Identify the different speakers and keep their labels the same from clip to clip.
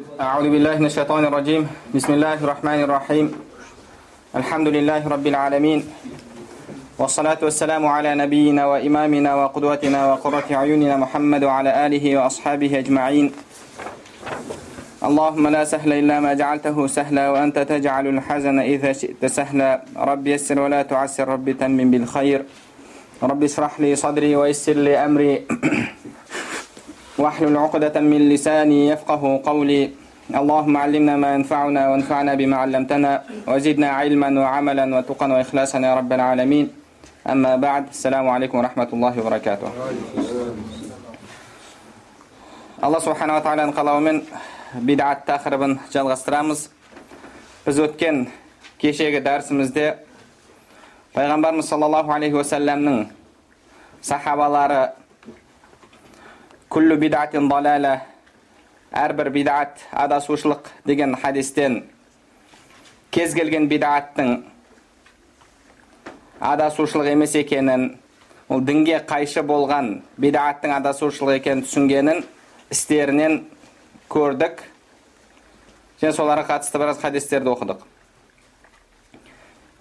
Speaker 1: أعوذ بالله من الشيطان الرجيم. بسم الله الرحمن الرحيم. الحمد لله رب العالمين، والصلاة والسلام على نبينا وإمامنا وقدوتنا وقرة عيوننا محمد وعلى آله وأصحابه أجمعين. اللهم لا سهل إلا ما جعلته سهلا، وأنت تجعل الحزن إذا شئت سهلا. رب يسر ولا تعسر، رب تمم بالخير. رب اشرح لي صدري ويسر لي أمري واحلل عقدة من لساني يفقه قولي. اللهم علمنا ما ينفعنا وانفعنا بما علمتنا، وزدنا علما وعملا وتقا وإخلاصا يا رب العالمين. أما بعد، السلام عليكم ورحمة الله وبركاته. الله سبحانه وتعالى қалауымен бидағат тақырыбын жалғастырамыз. Біз өткен кешегі дәрісімізде пайғамбарымыз саллаллаху алейхи уассаламның сахабалары күллі бидағатин далала, әрбір бидағат адасушылық деген хадистен кез келген бидағаттың адасушылық емес екенін, ол дінге қайшы болған бидағаттың адасушылық екенін түсінгенін істерінен көрдік. Және соларға қатысты біраз хадистерді оқыдық.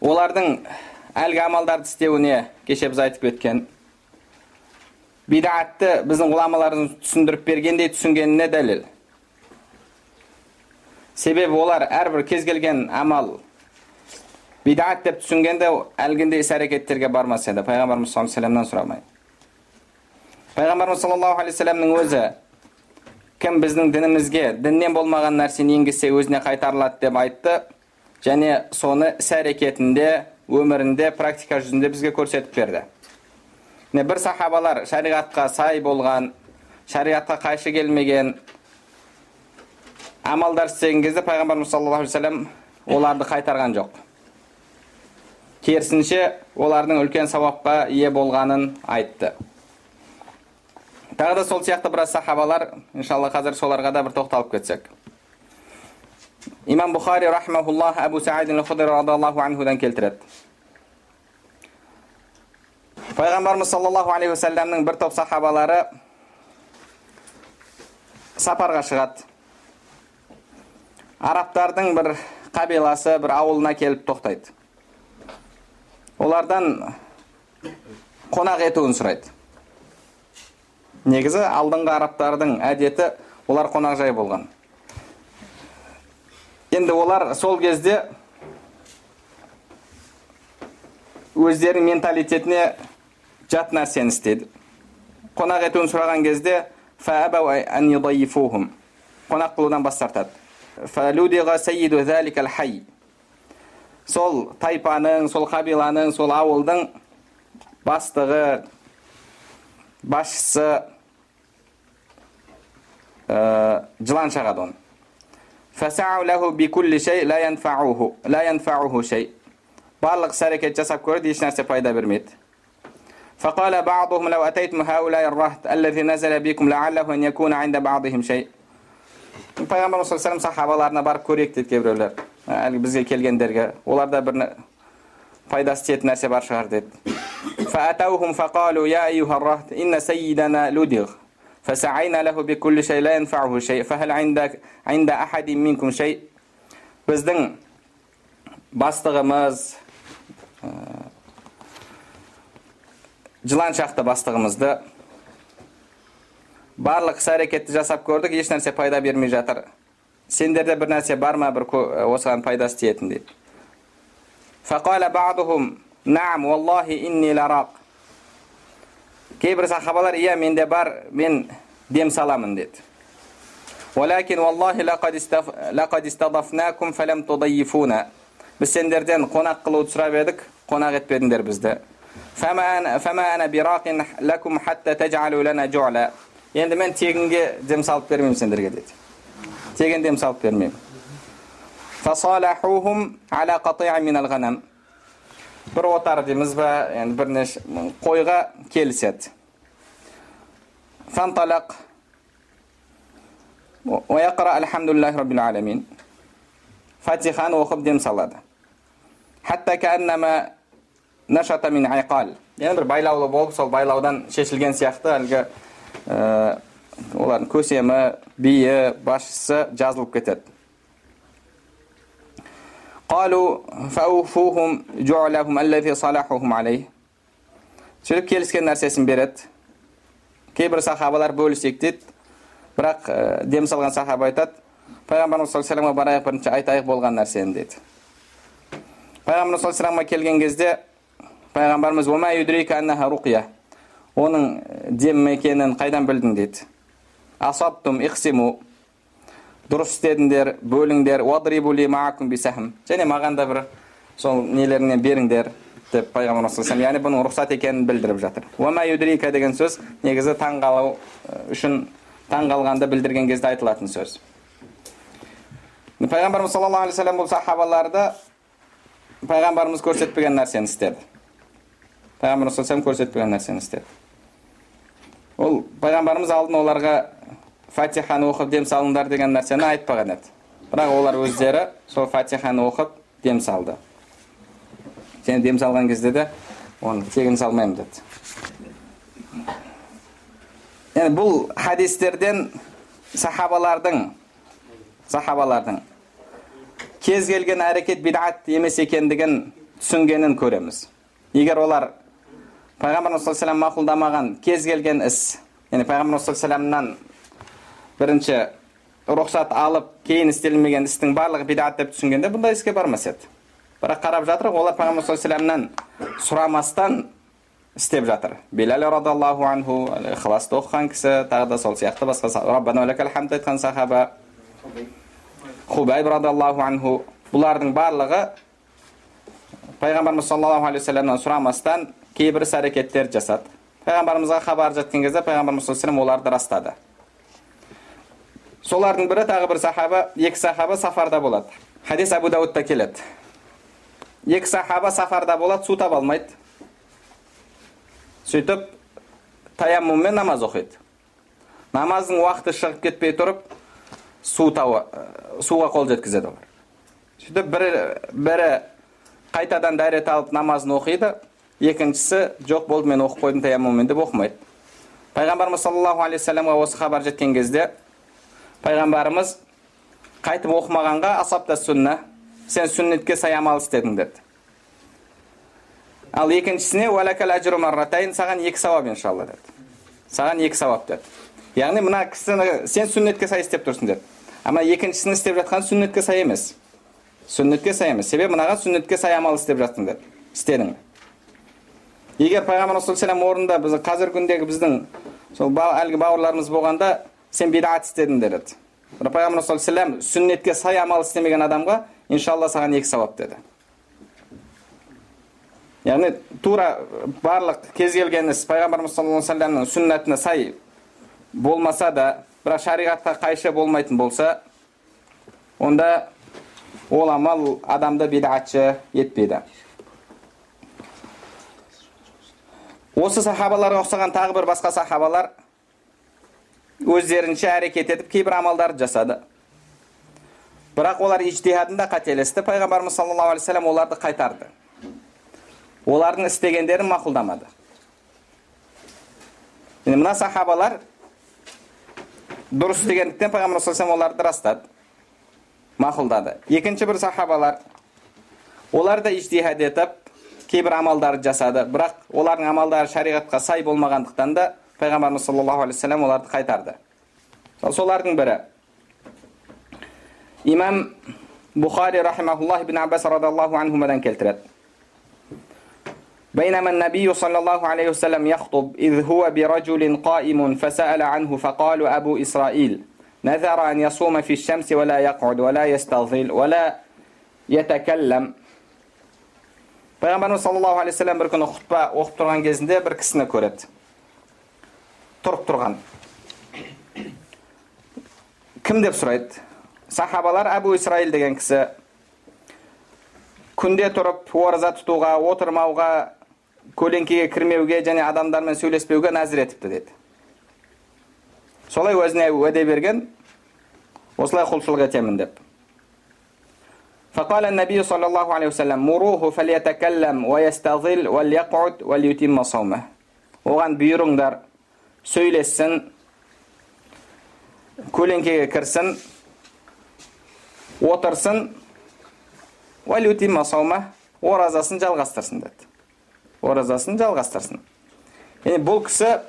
Speaker 1: Олардың әлгі амалдарды істеуіне кеше біз айтып кеткен. Бидағатты біздің ғұламаларымыз түсіндіріп бергендей түсінгеніне дәлел. Себебі олар әрбір кез келген амал бидағат деп түсінгенде әлгіндей іс-әрекеттерге бармас еді. Пайғамбарымыз саллаллаху алейхи вассаламнан сұрамай. Пайғамбарымыз саллаллаху алейхи вассаламның өзі кім біздің дінімізге діннен болмаған нәрсені енгізсе өзіне қайтарылады деп айтты, және соны іс-әрекетінде, өмірінде, практика жүзінде бізге көрсетіп берді. Бір сахабалар шариғатқа сай болған, шариғатқа қайшы келмеген амалдар істеген кезде пайғамбарымыз саллаллаху алейхи вассалам оларды қайтарған жоқ. Керісінше олардың үлкен сауапқа ие болғанын айтты. Тағы да сол сияқты біраз сахабалар, иншалла қазір соларға да бір тоқталып кетсек. Имам Бухари рахмахуллах Абу Саид ал-Худри радиаллаху анхудан келтіреді. Пайғамбарымыз саллаллаху алейхи вассаламның бір топ сахабалары сапарға шығады. Арабтардың бір қабиласы, бір ауылына келіп тоқтайды. Олардан қонақ етуін сұрайды. Негізі алдыңғы арабтардың әдеті олар қонақжай болған. Енді олар сол кезде өздерінің менталитетіне жат нәрсені істеді. Қонақ етуін сұраған кезде فَأَبَوْا أَنْ يُضَيِّفُوهُمْ, қонақ қылудан бас тартады. فَلُدِغَ سَيِّدُ ذَلِكَ الْحَيِّ, сол тайпаның, сол қабиланың, сол ауылдың бастығы, басшысы жылан шағады оны. فَسَعَوْ لَهُ بِكُلِّ شَيْءٍ لَا يَنْفَعُهُ شَيْءٍ, барлық іс-әрекет жасап көрді, еш нәрсе пайда бермеді. فَقَالَ بَعْضُهُمْ لَوْ أَتَيْتُمْ هَؤُلَاءِ الرَّهْطِ الَّذِي نَزَلَ بِكُمْ لَعَلَّهُ أَنْ يَكُونَ عِنْدَ بَعْضِهِمْ شَيْءٍ. Пайғамбарымыз саллаллаху алейхи вассалам сахабаларына барып көрейік дейді кейбіреулер. Әлгі бізге келгендерге, оларда бір пайдасы тиетін нәрсе бар шығар деді. فَأَتَوْهُمْ فَقَالُوا يَا أَيُّهَا الرَّهْطُ إِنَّ سَيِّدَنَا لُدِغَ فَسَعَيْنَا لَهُ بِكُلِّ شَيْءٍ لَا يَنْفَعُهُ شَيْءٍ فَهَلْ عِنْدَ أَحَدٍ مِنْكُمْ شَيْءٍ. Біздің бастығымыз, жылан шақты бастығымызды барлық іс-әрекетті жасап көрдік, еш нәрсе пайда бермей жатыр. Сендерде бір нәрсе бар ма, бір осыған пайдасы тиетін дейді. فَقَالَ بَعْضُهُمْ نَعَمْ وَاللَّهِ إِنِّي لَرَاقٍ. Кейбір сахабалар, иә, менде бар, мен дем саламын деді. وَلَكِنْ وَاللَّهِ لَقَدْ اسْتَضَفْنَاكُمْ فَلَمْ تُضَيِّفُونَا. Біз сендерден қонақ қылуды сұрап едік, қонақ етпедіңдер бізді. فَمَا أَنَا بِرَاقٍ لَكُمْ حَتَّى تَجْعَلُوا لَنَا جُعْلًا. Енді мен тегінге дем салып бермеймін сендерге деді. Тегін дем салып бермеймін. فَصَالَحُوهُمْ عَلَى قَطِيعٍ مِنَ الْغَنَمِ. Бір отар дейміз ба, енді бірнеше қойға келіседі. فَانْطَلَقْ وَيَقْرَأَ الْحَمْدُ لِلَّهِ رَبِّ الْعَالَمِينَ. Фатиханы оқып дем салады. حَتَّى كَأَنَّمَا نَشَطَ مِنْ عِقَالٍ. Енді бір байлаулы болып, сол байлаудан шешілген сияқты әлгі олардың көсемі, биі, басшысы жазылып кетеді. قالوا فأوفوهم جعلهم الذي صالحهم عليه. Сөйтіп келіскен нәрсесін береді. Кейбір сахабалар бөлісек дейді. Бірақ дем салған сахаба айтады: Пайғамбарымыз саллаллаху алейхи ва саллямға барайық, бірінші айтайық болған нәрсені дейді. Пайғамбарымыз саллаллаху алейхи ва саллямға келген кезде Пайғамбарымыз: "Ума юдрика аннаха руқия." Оның дем екенін қайдан білдің дейді. Асабтум иқсиму. Дұрыс істедіңдер, бөліңдер. Вадрибу ли маакум бисахм. Және маған да бір сол нелерінен беріңдер деп Пайғамбарымыз саллаллаху алейхи ва саллям, яғни бұның рұқсат екенін білдіріп жатыр. Ума юдрика деген сөз негізі таңғалу үшін, таңғалғанды білдірген кезде айтылатын сөз. Пайғамбарымыз саллаллаху алейхи ва саллям бұл сахабаларды Пайғамбарымыз көрсетпеген нәрсені істеді. Пайғамбарымыз саллаллаху алейхи ва саллям көрсетпеген нәрсені істеді. Ол Пайғамбарымыз алдын оларға Фатиханы оқып дем салыңдар деген нәрсені айтпаған еді. Бірақ олар өздері сол Фатиханы оқып дем салды. Сен дем салған кезде де оны тегін салмаймын деді. Яғни бұл хадистерден сахабалардың кез келген әрекет бидат емес екендігін түсінгенін көреміз. Егер олар Пайғамбарымыз саллаллаху алейхи ва саллям мақұлдамаған кез келген іс, яғни Пайғамбарымыз саллаллаху алейхи ва саллямнан бірінші рұқсат алып кейін істелмеген істің барлығы бидат деп түсінгенде бұндай іске бармас еді. Бірақ қарап жатыр, олар Пайғамбар саллаллаху алейхи ва саллямнан сұрамастан істеп жатыр. Билал радиллаху анху, Ихласты оқыған кісі, тағы да сол сияқты басқа Раббана ва лакал хамд айтқан сахаба, Хубайб радиллаху анху, бұлардың барлығы Пайғамбарымыз саллаллаху алейхи ва саллямнан сұрамастан кейбір іс-әрекеттер жасады. Пайғамбарымызға хабар жеткен кезде Пайғамбарымыз саллаллаху алейхи ва саллям оларды растады. Солардың бірі тағы бір сахаба, екі сахаба сафарда болады. Хадис Абу Даудта келеді. Екі сахаба сафарда болады, су таба алмайды. Сөйтіп таяммуммен намаз оқиды. Намаздың уақыты шығып кетпей тұрып, суға қол жеткізеді олар. Сөйтіп бірі қайтадан дәрет алып намазын оқиды, екіншісі жоқ болды, мен оқып қойдым таяммуммен деп оқымайды. Пайғамбарымыз саллаллаху алейхи ва саллямға осы хабар жеткен кезде Пайғамбарымыз қайтып оқымағанға асабта сүнна, сен сүннетке сай амал істедің деді. Ал екіншісіне уалакал аджру марратайн, саған екі сауап иншалла деді. Саған екі сауап деді. Яғни мына кісіні сен сүннетке сай істеп тұрсың деді. Ама екіншісін істеп жатқан сүннетке сай емес. Сүннетке сай емес. Себебі мынаған сүннетке сай амал істеп жаттың деді. Істедің. Егер Пайғамбар саллаллаху алейхи ва саллям орнында біз қазіргі күндегі біздің сол әлгі бауырларымыз болғанда сен бидат істедің деді. Бірақ Пайғамбар саллаллаху алейхи ва саллям сүннетке сай амал істемеген адамға иншалла саған екі сауап деді. Яғни тура барлық кез келген іс Пайғамбарымыз саллаллаху алейхи ва саллямның сүннетіне сай болмаса да, бірақ шариғатқа қайшы болмайтын болса, онда ол амал адамды бидатшы етпейді. Осы сахабаларға ұқсаған тағы бір басқа сахабалар өздерінше әрекет етіп кейбір амалдарды жасады. Бірақ олар ижтихадында қателесті. Пайғамбарымыз саллаллаху алейхи ва саллям оларды қайтарды. Олардың істегендерін мақұлдамады. Мына сахабалар дұрыс істегендіктен Пайғамбарымыз саллаллаху алейхи ва саллям оларды растады, мақұлдады. Екінші бір сахабалар олар да ижтихад етіп кейбір амалдарды жасады, бірақ олардың амалдары шариғатқа сай болмағандықтан да Пайғамбарымыз саллаллаху алейхи ва саллям оларды қайтарды. Солардың бірі имам Бухари рахимахуллах ибн Аббас радиллаху анхумадан келтіреді. بينما النبي صلى الله عليه وسلم يخطب إذ هو برجل قائم فسأل عنه فقال أبو إسرائيل نذر أن يصوم في الشمس ولا يقعد ولا يستظل ولا يتكلم. Пайғамбарымыз саллаллаху алейхи ва саллям бір күні хутба оқып тұрған кезінде бір кісіні көреді. Тұрып тұрған. Кім деп сұрайды? Сахабалар Абу Исраил деген кісі күнде тұрып ораза тұтуға, отырмауға, көлеңкеге кірмеуге және адамдармен сөйлеспеуге нәзір етіпті деді. Солай өзіне уәде берген, осылай құлшылық етемін деп. فقال النبي صلى الله عليه وسلم مروه فليتكلم ويستظل وليقعد وليتم صومه. Оған бұйырыңдар, сөйлессін, көлеңкеге кірсін, отырсын, валютима саума, оразасын жалғастырсын деді. Оразасын жалғастырсын. Бұл кісі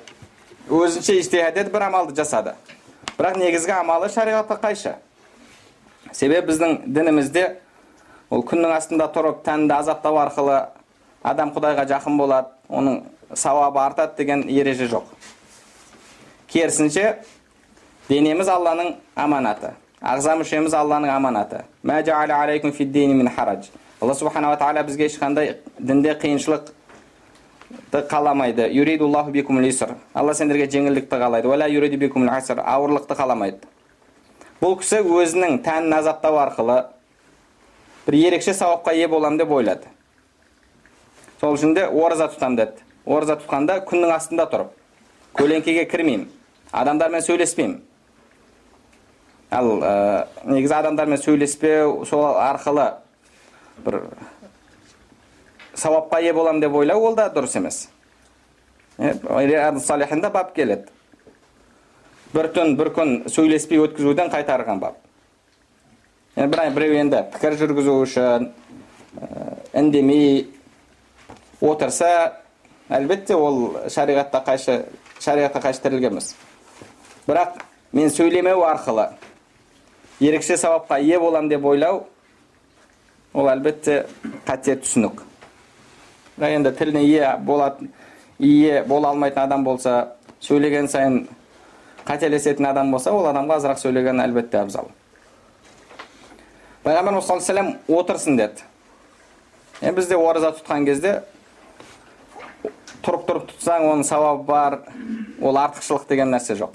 Speaker 1: өзінше ижтихад етіп бір амалды жасады. Бірақ негізгі амалы шариғатқа қайшы. Себебі біздің дінімізде ол күннің астында тұрып тәнді азаптау арқылы адам Құдайға жақын болады, оның сауабы артады деген ереже жоқ. Керісінше, денеміз Алланың аманаты, ағза мүшеміз Алланың аманаты. Ма жа'ала алейкум фид-дини мин харадж. Алла субхана ва тағала бізге ешқандай дінде қиыншылық қаламайды. Юридуллаху бикумул иср. Алла сендерге жеңілдікті қалайды. Вала юриду бикумул аср. Ауырлықты қаламайды. Бұл кісі өзінің тәнін азаптау арқылы бір ерекше сауапқа ие болам деп ойлады. Сол үшін де ораза тұтам деді. Ораза тұтқанда күннің астында тұрып, көлеңкеге кірмеймін, адамдармен сөйлеспеймін. Ал негізі адамдармен сөйлеспеу, сол арқылы бір сауапқа ие болам деп ойлау, ол да дұрыс емес. Риядус салихинда бап келеді. Бір түн, бір күн сөйлеспей өткізуден қайтарған бап. Біреу енді пікір жүргізу үшін үндемей отырса, әлбетте ол шариғатқа қайшы тірілген емес. Бірақ мен сөйлемеу арқылы ерекше сауапқа ие болам деп ойлау, ол әлбетте қате түсінік. Бірақ енді тіліне ие бола алмайтын адам болса, сөйлеген сайын қателесетін адам болса, ол адамға азырақ сөйлеген әлбетте абзал. Пайғамбарымыз саллаллаху алейхи ва саллям отырсын деді. Бізде ораза тұтқан кезде тұрып тұтсаң, оның сауабы бар, ол артықшылық деген нәрсе жоқ.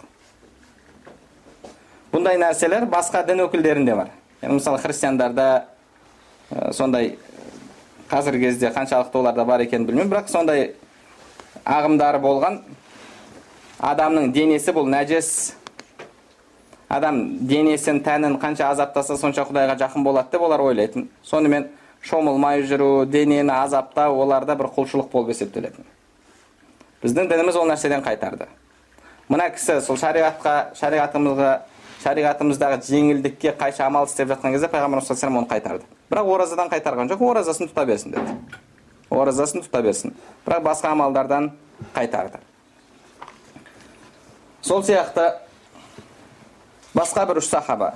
Speaker 1: Бұндай нәрселер басқа дін өкілдерінде бар. Мысалы, христиандарда сондай қазіргі кезде қаншалықты оларда бар екен білмеймін, бірақ сондай ағымдары болған. Адамның денесі бұл нәжес. Адам денесін, тәнін қанша азаптаса, сонша Құдайға жақын болады деп олар ойлайтын. Сонымен шомылмай жүру, денені азаптау, оларда бір құлшылық болып есептелетін. Біздің дініміз ол нәрседен қайтарды. Мына кісі сол шариғатымыздағы жеңілдікке қайшы амал істеп жатқан кезде Пайғамбарымыз саллаллаху алейхи ва саллям оны қайтарды. Бірақ оразадан қайтарған жоқ, оразасын тұта берсін деді. Оразасын тұта берсін. Бірақ басқа амалдардан қайтарды. Сол сияқты басқа бір үш сахаба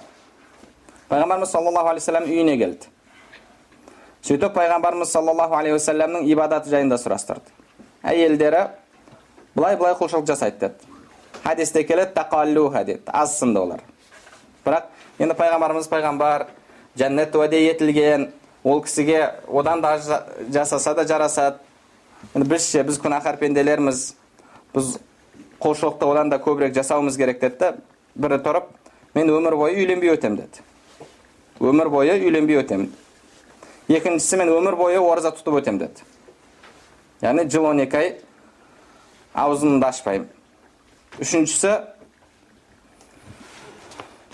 Speaker 1: Пайғамбарымыз саллаллаху алейхи ва саллям үйіне келді. Сөйтіп Пайғамбарымыз саллаллаху алейхи ва саллямның ибадаты жайында сұрастырды. Әйелдері былай құлшылық жасайды деді. Хадисте келеді, тақаллуха деді. Азсынды олар. Бірақ енді пайғамбар жәннет уәде етілген, ол кісіге одан да жасаса да жарасады. Біз күнәһар пенделерміз, біз құлшылықты одан да көбірек жасауымыз керек деді. Бірі тұрып, мен өмір бойы үйленбей өтем деді. Өмір бойы үйленбей өтем. Екіншісі, мен өмір бойы ораза тұтып өтем деді. Яғни жыл 12 ай аузымды ашпаймын. Үшіншісі,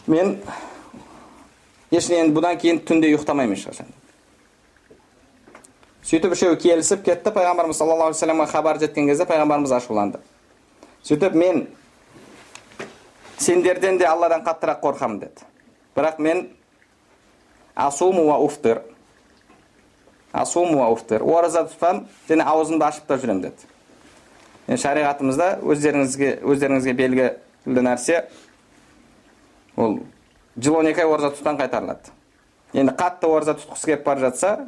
Speaker 1: мен ешінен бұдан кейін түнде ұйықтамаймын ешқашан. Сөйтіп үшеуі келісіп кетті. Пайғамбарымыз саллаллаху алейхи ва саллямға хабар жеткен кезде пайғамбарымыз ашуланды. Сөйтіп, мен сендерден де Алладан қаттырақ қорқамын деді. Бірақ мен асуму ва уфтир. Ораза тұтам, және аузымды ашып та жүрем деді. Шариғатымызда өздеріңізге белгілі нәрсе, ол жыл 12 ай ораза тұтқан қайтарылады. Енді қатты ораза тұтқысы келіп бара жатса,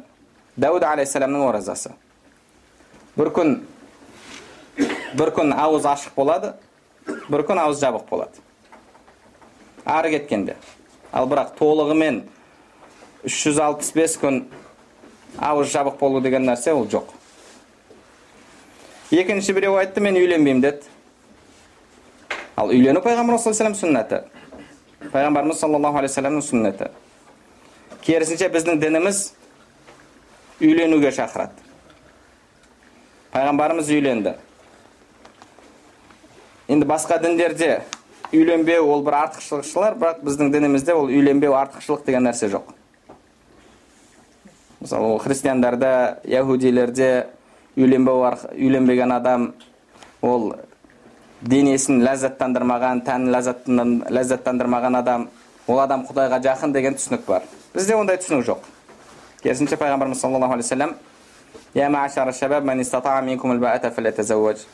Speaker 1: Дауд алейхиссаламның оразасы. Бір күн ауыз ашық болады, бір күн ауыз жабық болады. Ары кеткенде. Ал бірақ толығымен 365 күн ауыз жабық болу деген нәрсе ол жоқ. Екінші біреу айтты, мен үйленбеймін деді. Ал үйлену Пайғамбарымыз саллаллаху алейхи ва саллям сүннәті. Пайғамбарымыз саллаллаху алейхи ва саллямның сүннәті. Керісінше біздің дініміз үйленуге шақырады. Пайғамбарымыз үйленді. Енді басқа діндерде үйленбеу ол бір артықшылықшылар, бірақ біздің дінімізде ол үйленбеу артықшылық деген нәрсе жоқ. Мысалы, яһудилерде үйленбеген адам ол денесін ләззаттандырмаған, тәнін ләззаттандырмаған адам, ол адам Құдайға жақын деген түсінік бар. Бізде ондай түсінік жоқ. Керісінше пайғамбарымыз саллаллаху алейхи вассалам: "Я ма'ашара шабаб, ман истата'a минкум ал-ба'ата фалятазавваж."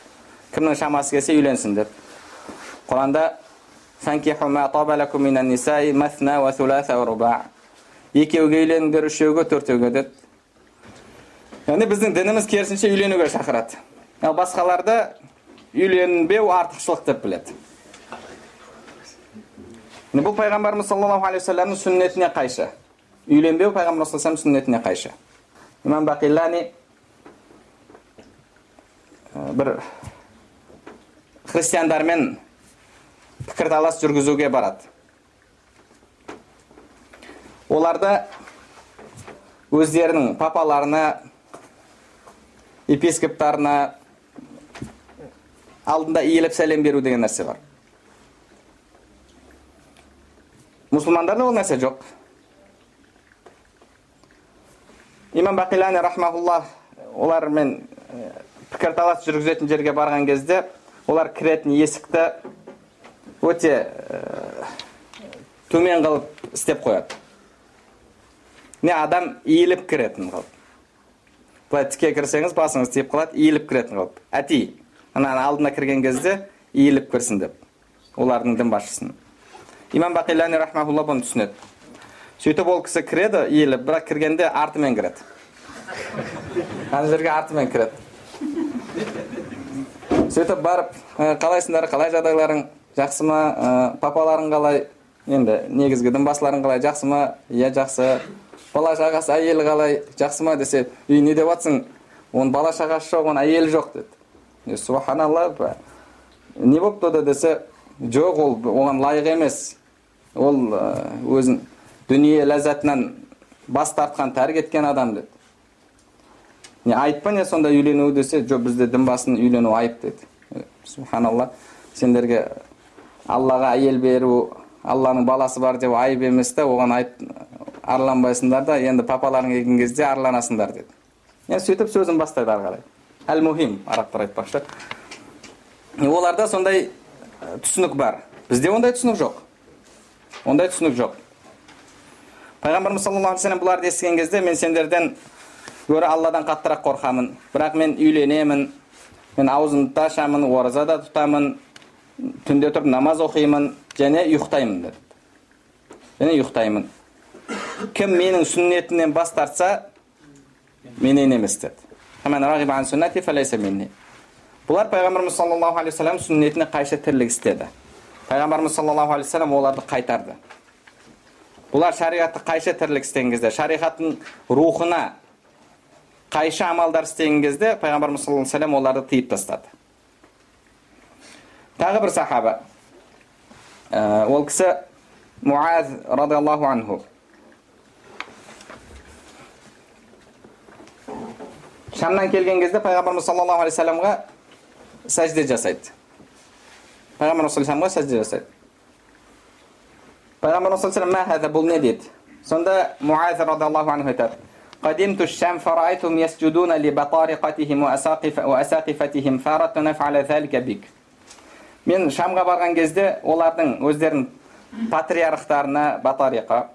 Speaker 1: Кімнің шамасы келсе үйленсін деп. Құранда: "Фанкиху ма таба лакум минан ниса'i маthna ва thulатha ва руба'." Екеуге үйленіңдер, үшеуге, төртеуге деді. Яғни біздің дініміз керісінше үйленуге шақырады. Ал басқаларды үйленбеу артықшылық деп біледі. Бұл пайғамбарымыз саллаллаху алейхи вассаламның сүннетіне қайшы. Үйленбеу пайғамбарымыз саллаллаху алейхи вассаламның сүннетіне қайшы. Имам Бақиллани бір христиандармен пікірталас жүргізуге барады. Оларды өздерінің папаларына, епископтарына алдында иіліп сәлем беру деген нәрсе бар. Мұсылмандарда ол нәрсе жоқ. Имам Бақиллани рахмахуллах олармен пікірталас жүргізетін жерге барған кезде олар кіретін есікті өте төмен қылып істеп қояды. Не адам иіліп кіретін қылып. Бұлай тіке кірсеңіз басыңыз тиіп қалады, иіліп кіретін қылып. Әти, алдына кірген кезде иіліп кірсін деп. Олардың дін басшысын. Имам Бақиллани рахмахулла бұны түсінеді. Сөйтіп ол кісі кіреді, иіліп, бірақ кіргенде артымен кіреді. Ана жерге артымен кіреді. Сөйтіп барып, қалайсыңдар, қалай жағдайларың, жақсы ма, папаларың қалай, енді негізгі дін басшыларың қалай, жақсы ма, иә жақсы, бала шағасы, әйелі қалай, жақсы ма десе, не деп жатсың, оның бала шағасы жоқ, оның әйелі жоқ деді. Субханалла, не болыпты десе, жоқ, ол оған лайық емес. Ол өзін дүние ләззатынан бас тартқан, тәрк еткен адам деді. Не айып не сонда үйлену десе, жоқ, бізде дін басын үйлену айып деді. Субханалла, сендерге Аллаға әйел беру, Алланың баласы бар деп айып емес те, оған айып арланбайсыңдар да, енді папаларың келген кезде арланасыңдар деді. Енді сөйтіп сөзін бастайды ары қарай. Әл-мухим, арабтар айтпақшы. Оларда сондай түсінік бар. Бізде ондай түсінік жоқ. Ондай түсінік жоқ. Пайғамбарымыз саллаллаху алейхи вассалам бұларды естіген кезде, мен сендерден гөрі Алладан қаттырақ қорқамын. Бірақ мен үйленемін, мен аузымды ашамын, ораза да тұтамын, түнде тұрып намаз оқимын, және ұйықтаймын деді. Және ұйықтаймын. Кім менің сүннетімнен бас тартса, менен емес деді. Хаман рағиб ан сүннати фалайса минни. Бұлар пайғамбарымыз саллаллаху алейхи вассалам сүннетіне қайшы тірлік істеді. Пайғамбарымыз саллаллаху алейхи вассалам оларды қайтарды. Бұлар шариғатты қайшы тірлік істеген кезде, шариғаттың рухына қайшы амалдар істеген кезде, пайғамбарымыз саллаллаху алейхи вассалам оларды тыйып тастады. Тағы бір сахаба, ол кісі Муаз радиаллаху анху. Шамнан келген кезде пайғамбарымыз саллаллаху алейхи вассаламға сәжде жасайды. Пайғамбарымыз саллаллаху алейхи вассаламға сәжде жасайды. Пайғамбарымыз саллаллаху алейхи вассалам: "Ма бұл не?" дейді. Сонда Муаз радиаллаху анху айтады: "Қадимту аш-Шам фарайтум ясджудуна ли батариқатихим ва асақифатихим фарату наф'ала залика бик." Мен Шамға барған кезде олардың өздерінің патриархтарына, батариқа,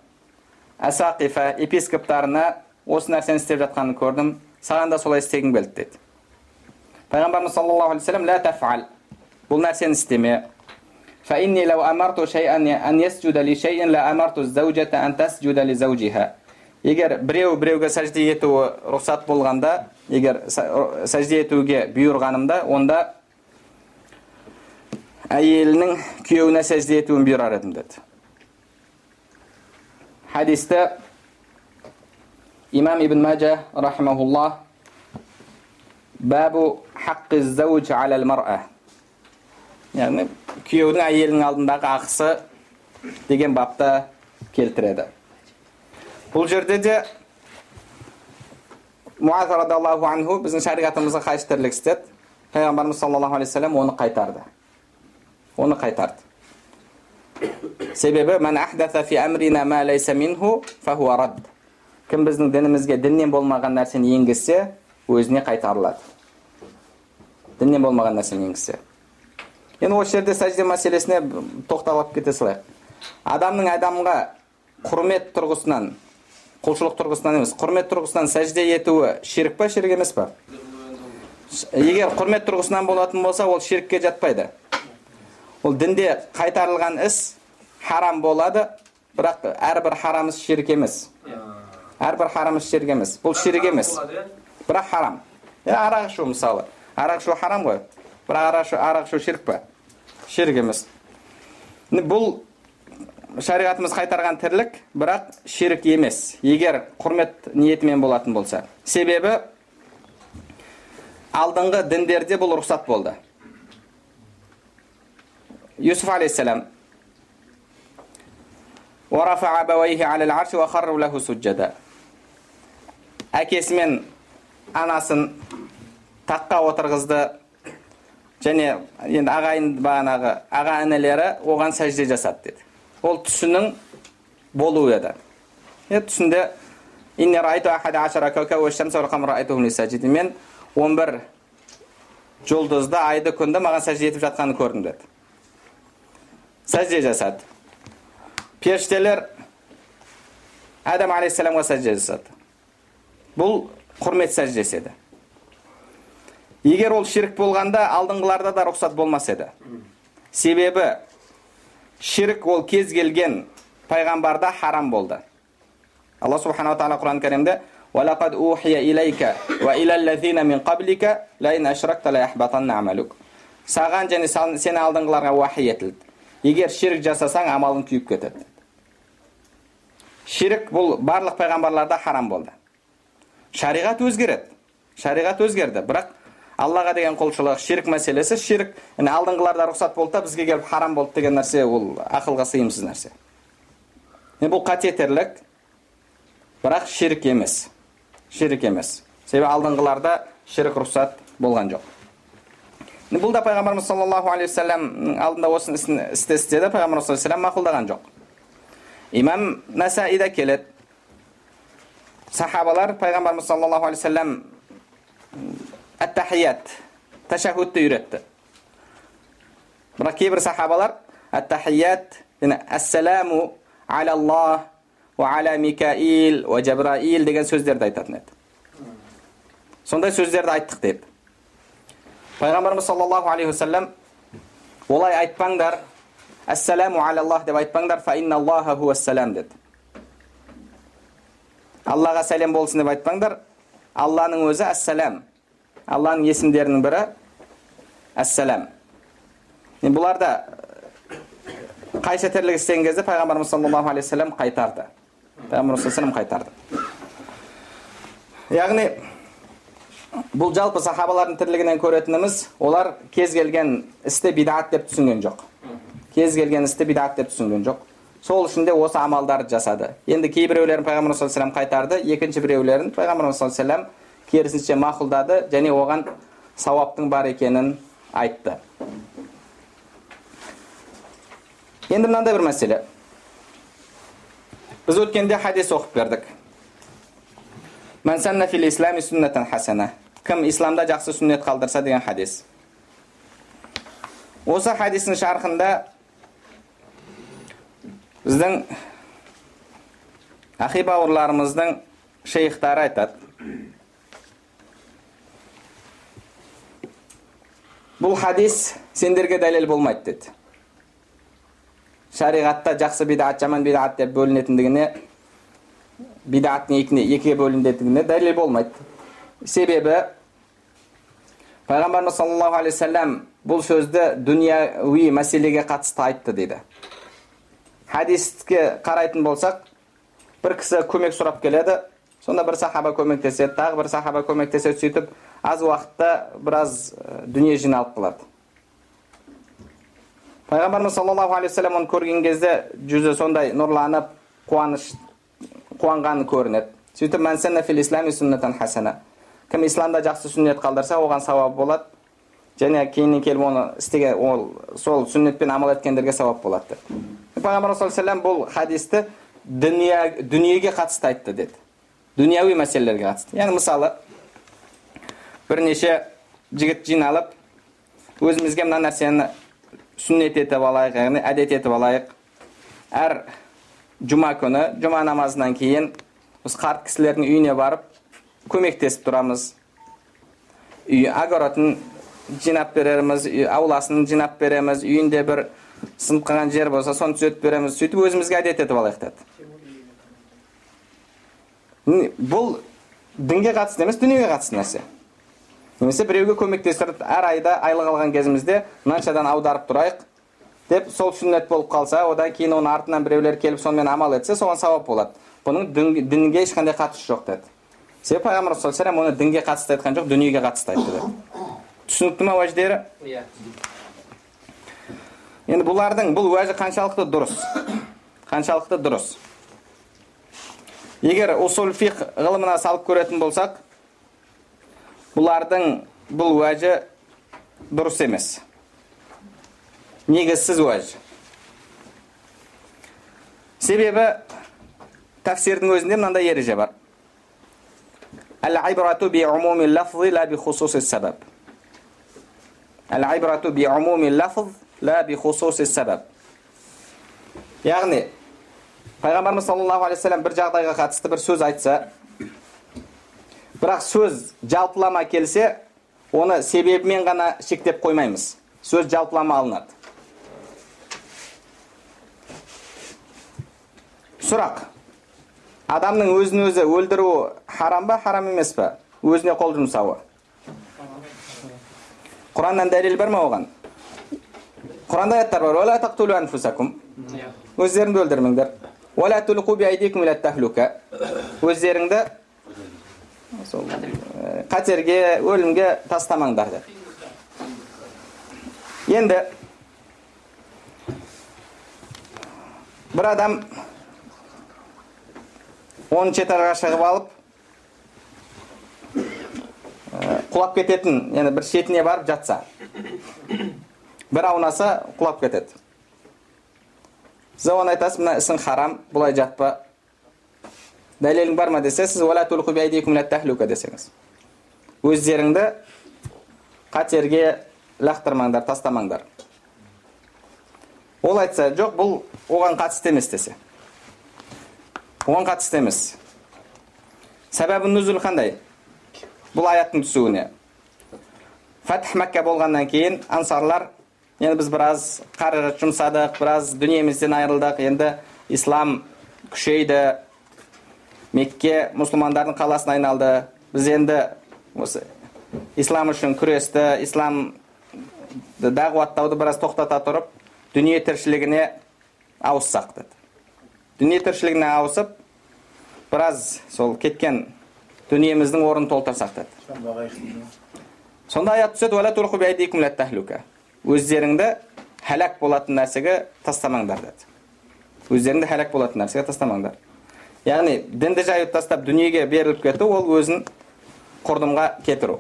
Speaker 1: асақифа, епископтарына осы нәрсені істеп жатқанын көрдім. Саған да солай істегің келді деді. Пайғамбарымыз саллаллаху алейхи вассалам: "Ла таф'ал." Бұл нәрсені істеме. Фа инни лау амарту шай'ан ан ясджуда ли шай'ин ла амарту зауджата ан тасджуда ли зауджиха. Егер біреуге сәжде етуі рұқсат болғанда, егер сәжде етуге бұйырғанымда, онда әйелінің күйеуіне сәжде етуін бұйырар едім деді. Хадисті имам ибн Маджа рахимахуллах бабу хаққи зауж алал мар'a, яғни күйеудің әйелінің алдындағы ақысы деген бапта келтіреді. Бұл жерде де Муаз радиаллаху анху біздің шариғатымызға қайшы тірлік істеді. Пайғамбарымыз саллаллаху алейхи вассалам оны қайтарды. Оны қайтарды. Себебі "Ман ахдаса фи амрина ма лайса минху фахуа рад." Кім біздің дінімізге діннен болмаған нәрсені енгізсе, өзіне қайтарылады. Діннен болмаған нәрсені енгізсе. Енді осы жерде сәжде мәселесіне тоқталып кете салайық. Адамның адамға құрмет тұрғысынан, құлшылық тұрғысынан емес, құрмет тұрғысынан сәжде етуі ширк па, ширк емес па? Егер құрмет тұрғысынан болатын болса, ол ширкке жатпайды. Ол дінде қайтарылған іс харам болады, бірақ әрбір харам іс ширк емес. Әрбір харам іс ширк емес. Бұл ширк емес. Бірақ харам. Арақ ішу мысалы. Арақ ішу харам ғой. Бірақ арақ ішу ширк па? Ширк емес. Бұл шариғатымыз қайтарған тірлік, бірақ ширк емес. Егер құрмет ниетімен болатын болса. Себебі алдыңғы діндерде бұл рұқсат болды. Юсуф алейхиссалам وَرَفَعَ أَبَوَيْهِ عَلَى الْعَرْشِ وَخَرُّوا لَهُ سُجَّدًا. Әкесі мен анасын таққа отырғызды, және енді аға інілері оған сәжде жасады деді. Ол түсінің болуы еді. Түсінде إِنِّي رَأَيْتُ أَحَدَ عَشَرَ كَوْكَبًا وَالشَّمْسَ وَالْقَمَرَ رَأَيْتُهُمْ لِي سَاجِدِينَ. Мен 11 жұлдызды, айды, күнді маған сәжде етіп жатқанын көрдім деді. Сәжде жасады. Періштелер Адам алейхиссаламға сәжде жасады. Бұл құрмет сәждесі еді. Егер ол ширк болғанда, алдыңғыларда да рұқсат болмас еді. Себебі ширк ол кез келген пайғамбарда харам болды. Алла субханала тағала Құран кәрімде وَلَقَدْ أُوحِيَ إِلَيْكَ وَإِلَى الَّذِينَ مِنْ قَبْلِكَ لَئِنْ أَشْرَكْتَ لَيَحْبَطَنَّ عَمَلُكَ. Саған және сені алдыңғыларға уахи етілді. Егер ширк жасасаң, амалың күйіп кетеді. Ширк бұл барлық пайғамбарларда харам болды. Шариғат өзгереді. Шариғат өзгерді, бірақ Аллаға деген құлшылық, ширк мәселесі, ширк алдыңғыларда рұқсат болды да бізге келіп харам болды деген нәрсе, ол ақылға сыйымсыз нәрсе. Бұл қате тірлік, бірақ ширк емес. Ширк емес. Себебі алдыңғыларда ширк рұқсат болған жоқ. Бұл да пайғамбарымыз саллаллаху алейхи вассалам алдында осы істі істеді, пайғамбарымыз саллаллаху алейхи вассалам мақұлдаған жоқ. Имам Насаида келеді. Сахабалар пайғамбарымыз саллаллаху алейхи вассалам ат-тахият, ташахудты үйретті. Бірақ кейбір сахабалар ат-тахият, ассаламу аля Аллах ва аля Микаил ва Джабраил деген сөздерді айтатын еді. Сондай сөздерді айттық деп. Пайғамбарымыз саллаллаху алейхи вассалам олай айтпаңдар, ассаламу аля Аллах деп айтпаңдар, фа инна Аллаха хуассалам деді. Аллаға сәлем болсын деп айтпаңдар, Алланың өзі ассалам. Алланың есімдерінің бірі ассалам. Бұларда қайшы тірлік істеген кезде пайғамбарымыз саллаллаху алейхи вассалам қайтарды. Пайғамбарымыз саллаллаху алейхи вассалам қайтарды. Яғни бұл жалпы сахабалардың тірлігінен көретініміз, олар кез келген істі бидат деп түсінген жоқ. Кез келген істі бидат деп түсінген жоқ. Сол үшін де осы амалдарды жасады. Енді кейбіреулерін пайғамбарымыз саллаллаху алейхи вассалам қайтарды, екінші біреулерін пайғамбарымыз саллаллаху алейхи вассалам керісінше мақұлдады, және оған сауаптың бар екенін айтты. Енді мынандай бір мәселе. Біз өткенде хадис оқып бердік. Мән санна фил ислами сүннатан хасана. Кім исламда жақсы сүннет қалдырса деген хадис. Осы хадистің шархында біздің ахи бауырларымыздың шейхтары айтады. Бұл хадис сендерге дәлел болмайды деді. Шариғатта жақсы бидат, жаман бидат деп бөлінетіндігіне, бидаттың екіге бөлінетіндігіне дәлел болмайды. Себебі пайғамбарымыз саллаллаху алейхи вассалам бұл сөзді дүнияуи мәселеге қатысты айтты дейді. Хадиске қарайтын болсақ, бір кісі көмек сұрап келеді, сонда бір сахаба көмектеседі, тағы бір сахаба көмектеседі, сөйтіп аз уақытта біраз дүние жиналып қалады. Пайғамбарымыз саллаллаху алейхи вассалам оны көрген кезде жүзі сондай нұрланып, қуанғаны көрінеді. Сөйтіп мән санна фил ислами сүннатан хасана. Кім исламда жақсы сүннет қалдырса, оған сауап болады. Және кейіннен келіп оны істеген, сол сүннетпен амал еткендерге сауап болады. Пайғамбарымыз саллаллаху алейхи вассалам бұл хадисті дүниеге қатысты айтты деді. Дүнияуи мәселелерге қатысты. Яғни мысалы бірнеше жігіт жиналып, өзімізге мына нәрсені сүннет етіп алайық, яғни әдет етіп алайық. Әр жұма күні, жұма намазынан кейін біз қарт кісілердің үйіне барып көмектесіп тұрамыз. Үй огородын жинап береміз, ауласын жинап береміз, үйінде бір сынып қалған жер болса, соны түзетіп береміз. Сөйтіп өзімізге әдет етіп алайық деді. Бұл дінге қатысты емес, дүниеге қатысты нәрсе. Немесе біреуге көмектестіріп, әр айда айлық алған кезімізде мынаншадан аударып тұрайық деп, сол сүннет болып қалса, одан кейін оның артынан біреулер келіп сонымен амал етсе, соған сауап болады. Бұның дінге ешқандай қатысы жоқ деді. Себебі пайғамбар саллаллаху алейхи ва саллям оны дінге қатысты айтқан жоқ, дүниеге қатысты айтты деді. Түсінікті ме уәждері? Енді бұлардың бұл уәжі қаншалықты дұрыс? Қаншалықты дұрыс? Егер усул фиқ ғылымына салып көретін болсақ, бұлардың бұл уәжі дұрыс емес. Негізсіз уәж. Себебі тәфсирдің өзінде мынандай ереже бар. Әл-айбрату би-умуми лафзи ла би-хусуси сабаб. Әл-айбрату би-умуми лафз ла би-хусуси сабаб. Яғни, пайғамбарымыз саллаллаху алейхи ва саллям бір жағдайға қатысты бір сөз айтса, бірақ сөз жалпылама келсе, оны себебімен ғана шектеп қоймаймыз. Сөз жалпылама алынады. Сұрақ. Адамның өзін өзі өлдіруі харам ба, харам емес па? Өзіне қол жұмсауы. Құраннан дәлел бар ма оған? Құранда аяттар бар. Вала тақтулу анфусакум. Өздеріңді өлдірмеңдер. Вала тулқу би айдикум иля тахлука. Өздеріңді қатерге, өлімге тастамаңдар деп. Енді бір адам 10 этажға шығып алып, құлап кететін, енді бір шетіне барып жатса, бір аунаса құлап кетеді. Сіз оны айтасыз, мына ісің харам, бұлай жатпа. Дәлелің бар ма десе, сіз уәлә тулқу би айдикум иля тахлука десеңіз. Өздеріңді қатерге лақтырмаңдар, тастамаңдар. Ол айтса, жоқ, бұл оған қатысты емес десе. Оған қатысты емес. Сәбәбін нүзул қандай? Бұл аяттың түсуіне. Фатх Мәккә болғаннан кейін ансарлар, енді біз біраз қаражат жұмсадық, біраз дүниемізден айырылдық, енді ислам күшейді, Мекке мұсылмандардың қаласына айналды. Біз енді ислам үшін күресті, ислам дағуаттауды біраз тоқтата тұрып, дүние тіршілігіне ауыссақ деді. Дүние тіршілігіне ауысып, біраз сол кеткен дүниеміздің орнын толтырсақ деді. Сонда аят түседі, «Вәлә турқу би айдикум иля тахлука». Өздеріңді хәләк болатын нәрсеге тастамаңдар деді. Өздеріңді хәләк болатын нәрсеге тастамаңдар. Яғни, дінді жайып тастап дүниеге беріліп кету, ол өзін құрдымға кетіру.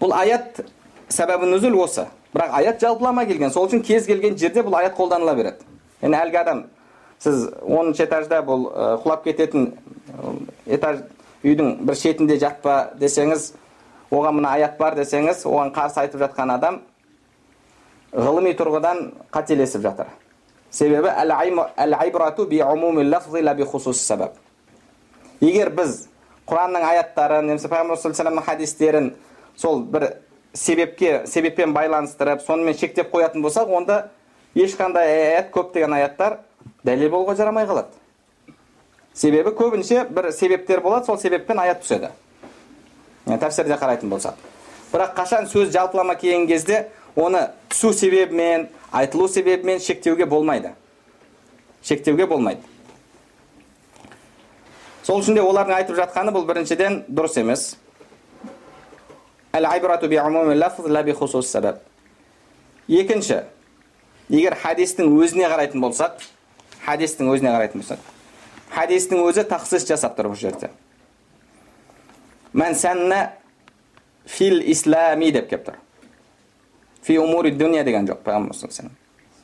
Speaker 1: Бұл аят сәбәбі нүзул осы. Бірақ аят жалпылама келген. Сол үшін кез келген жерде бұл аят қолданыла береді. Яғни әлгі адам, сіз 10 этажда бұл құлап кететін этаж үйдің бір шетінде жатпа десеңіз, оған мына аят бар десеңіз, оған қарсы айтып жатқан адам ғылыми тұрғыдан қателесіп жатыр. Себебі әл-айбрату би умуми лафзи ла би хусуси сабаб. Егер біз Құранның аяттарын, немесе пайғамбар саллаллаху алейхи ва саллямның хадистерін сол бір себеппен байланыстырып, сонымен шектеп қоятын болсақ, онда ешқандай аят, көптеген аяттар дәлел болуға жарамай қалады. Себебі көбінше бір себептер болады, сол себеппен аят түседі. Тәфсирде қарайтын болсақ. Бірақ қашан сөз жалпылама келген кезде, оны түсу себебімен, айтылу себебімен шектеуге болмайды. Шектеуге болмайды. Сол үшін де олардың айтып жатқаны бұл біріншіден дұрыс емес. Әл-айбрату би умуми лафз ла би хусус сабаб. Екінші, егер хадистің өзіне қарайтын болсақ, хадистің өзі тақсис жасап тұр бұл жерде. Мән сәнна фил ислами деп кеп тұр. Фи умури дүния деген жоқ, пайғамбар саллаллаху алейхи ва саллям.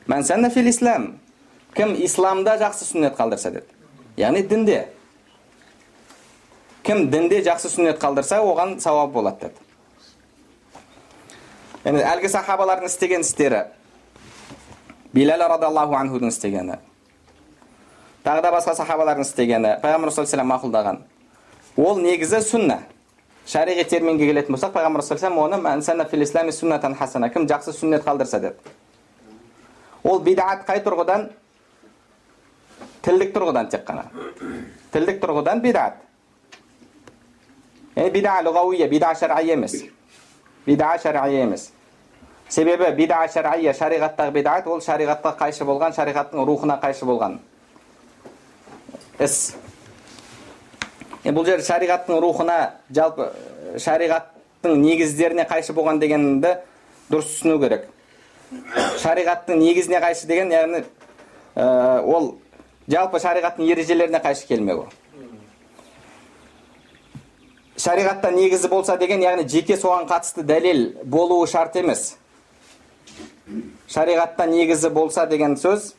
Speaker 1: Мән сәнна фил ислам. Кім исламда жақсы сүннет қалдырса деді. Яғни дінде. Кім дінде жақсы сүннет қалдырса, оған сауап болады деді. Yani әлгі сахабалардың істеген істері, Билал радиаллаху анхудың істегені, тағы да басқа сахабалардың істегені, Пайғамбар саллаллаху алейхи мақұлдаған. Ол негізі сүнна. Шариғи терминге келетін болсақ, Пайғамбар саллаллаху алейхи мән санна фил ислами сүннатан хасана, кім жақсы сүннет қалдырса деді. Ол бидағат қай тұрғыдан? Тілдік тұрғыдан тек қана. Тілдік тұрғыдан бидағат. Yani bid'a lugaviyye, bid'a şer'iyye емес. Bid'a şer'iyye емес. Себебі bid'a şer'iyye, шариғаттағы bid'ат, ол шариғатқа қайшы болған, шариғаттың рухына қайшы болған іс. Бұл жер шариғаттың рухына, жалпы шариғаттың негіздеріне қайшы болған дегенді дұрыс түсіну керек. Шариғаттың негізіне қайшы деген, яғни ол жалпы шариғаттың ережелеріне қайшы келмеу. Шариғатта негізі болса деген, яғни жеке соған қатысты дәлел болуы шарт емес. Шариғатта негізі болса деген сөз,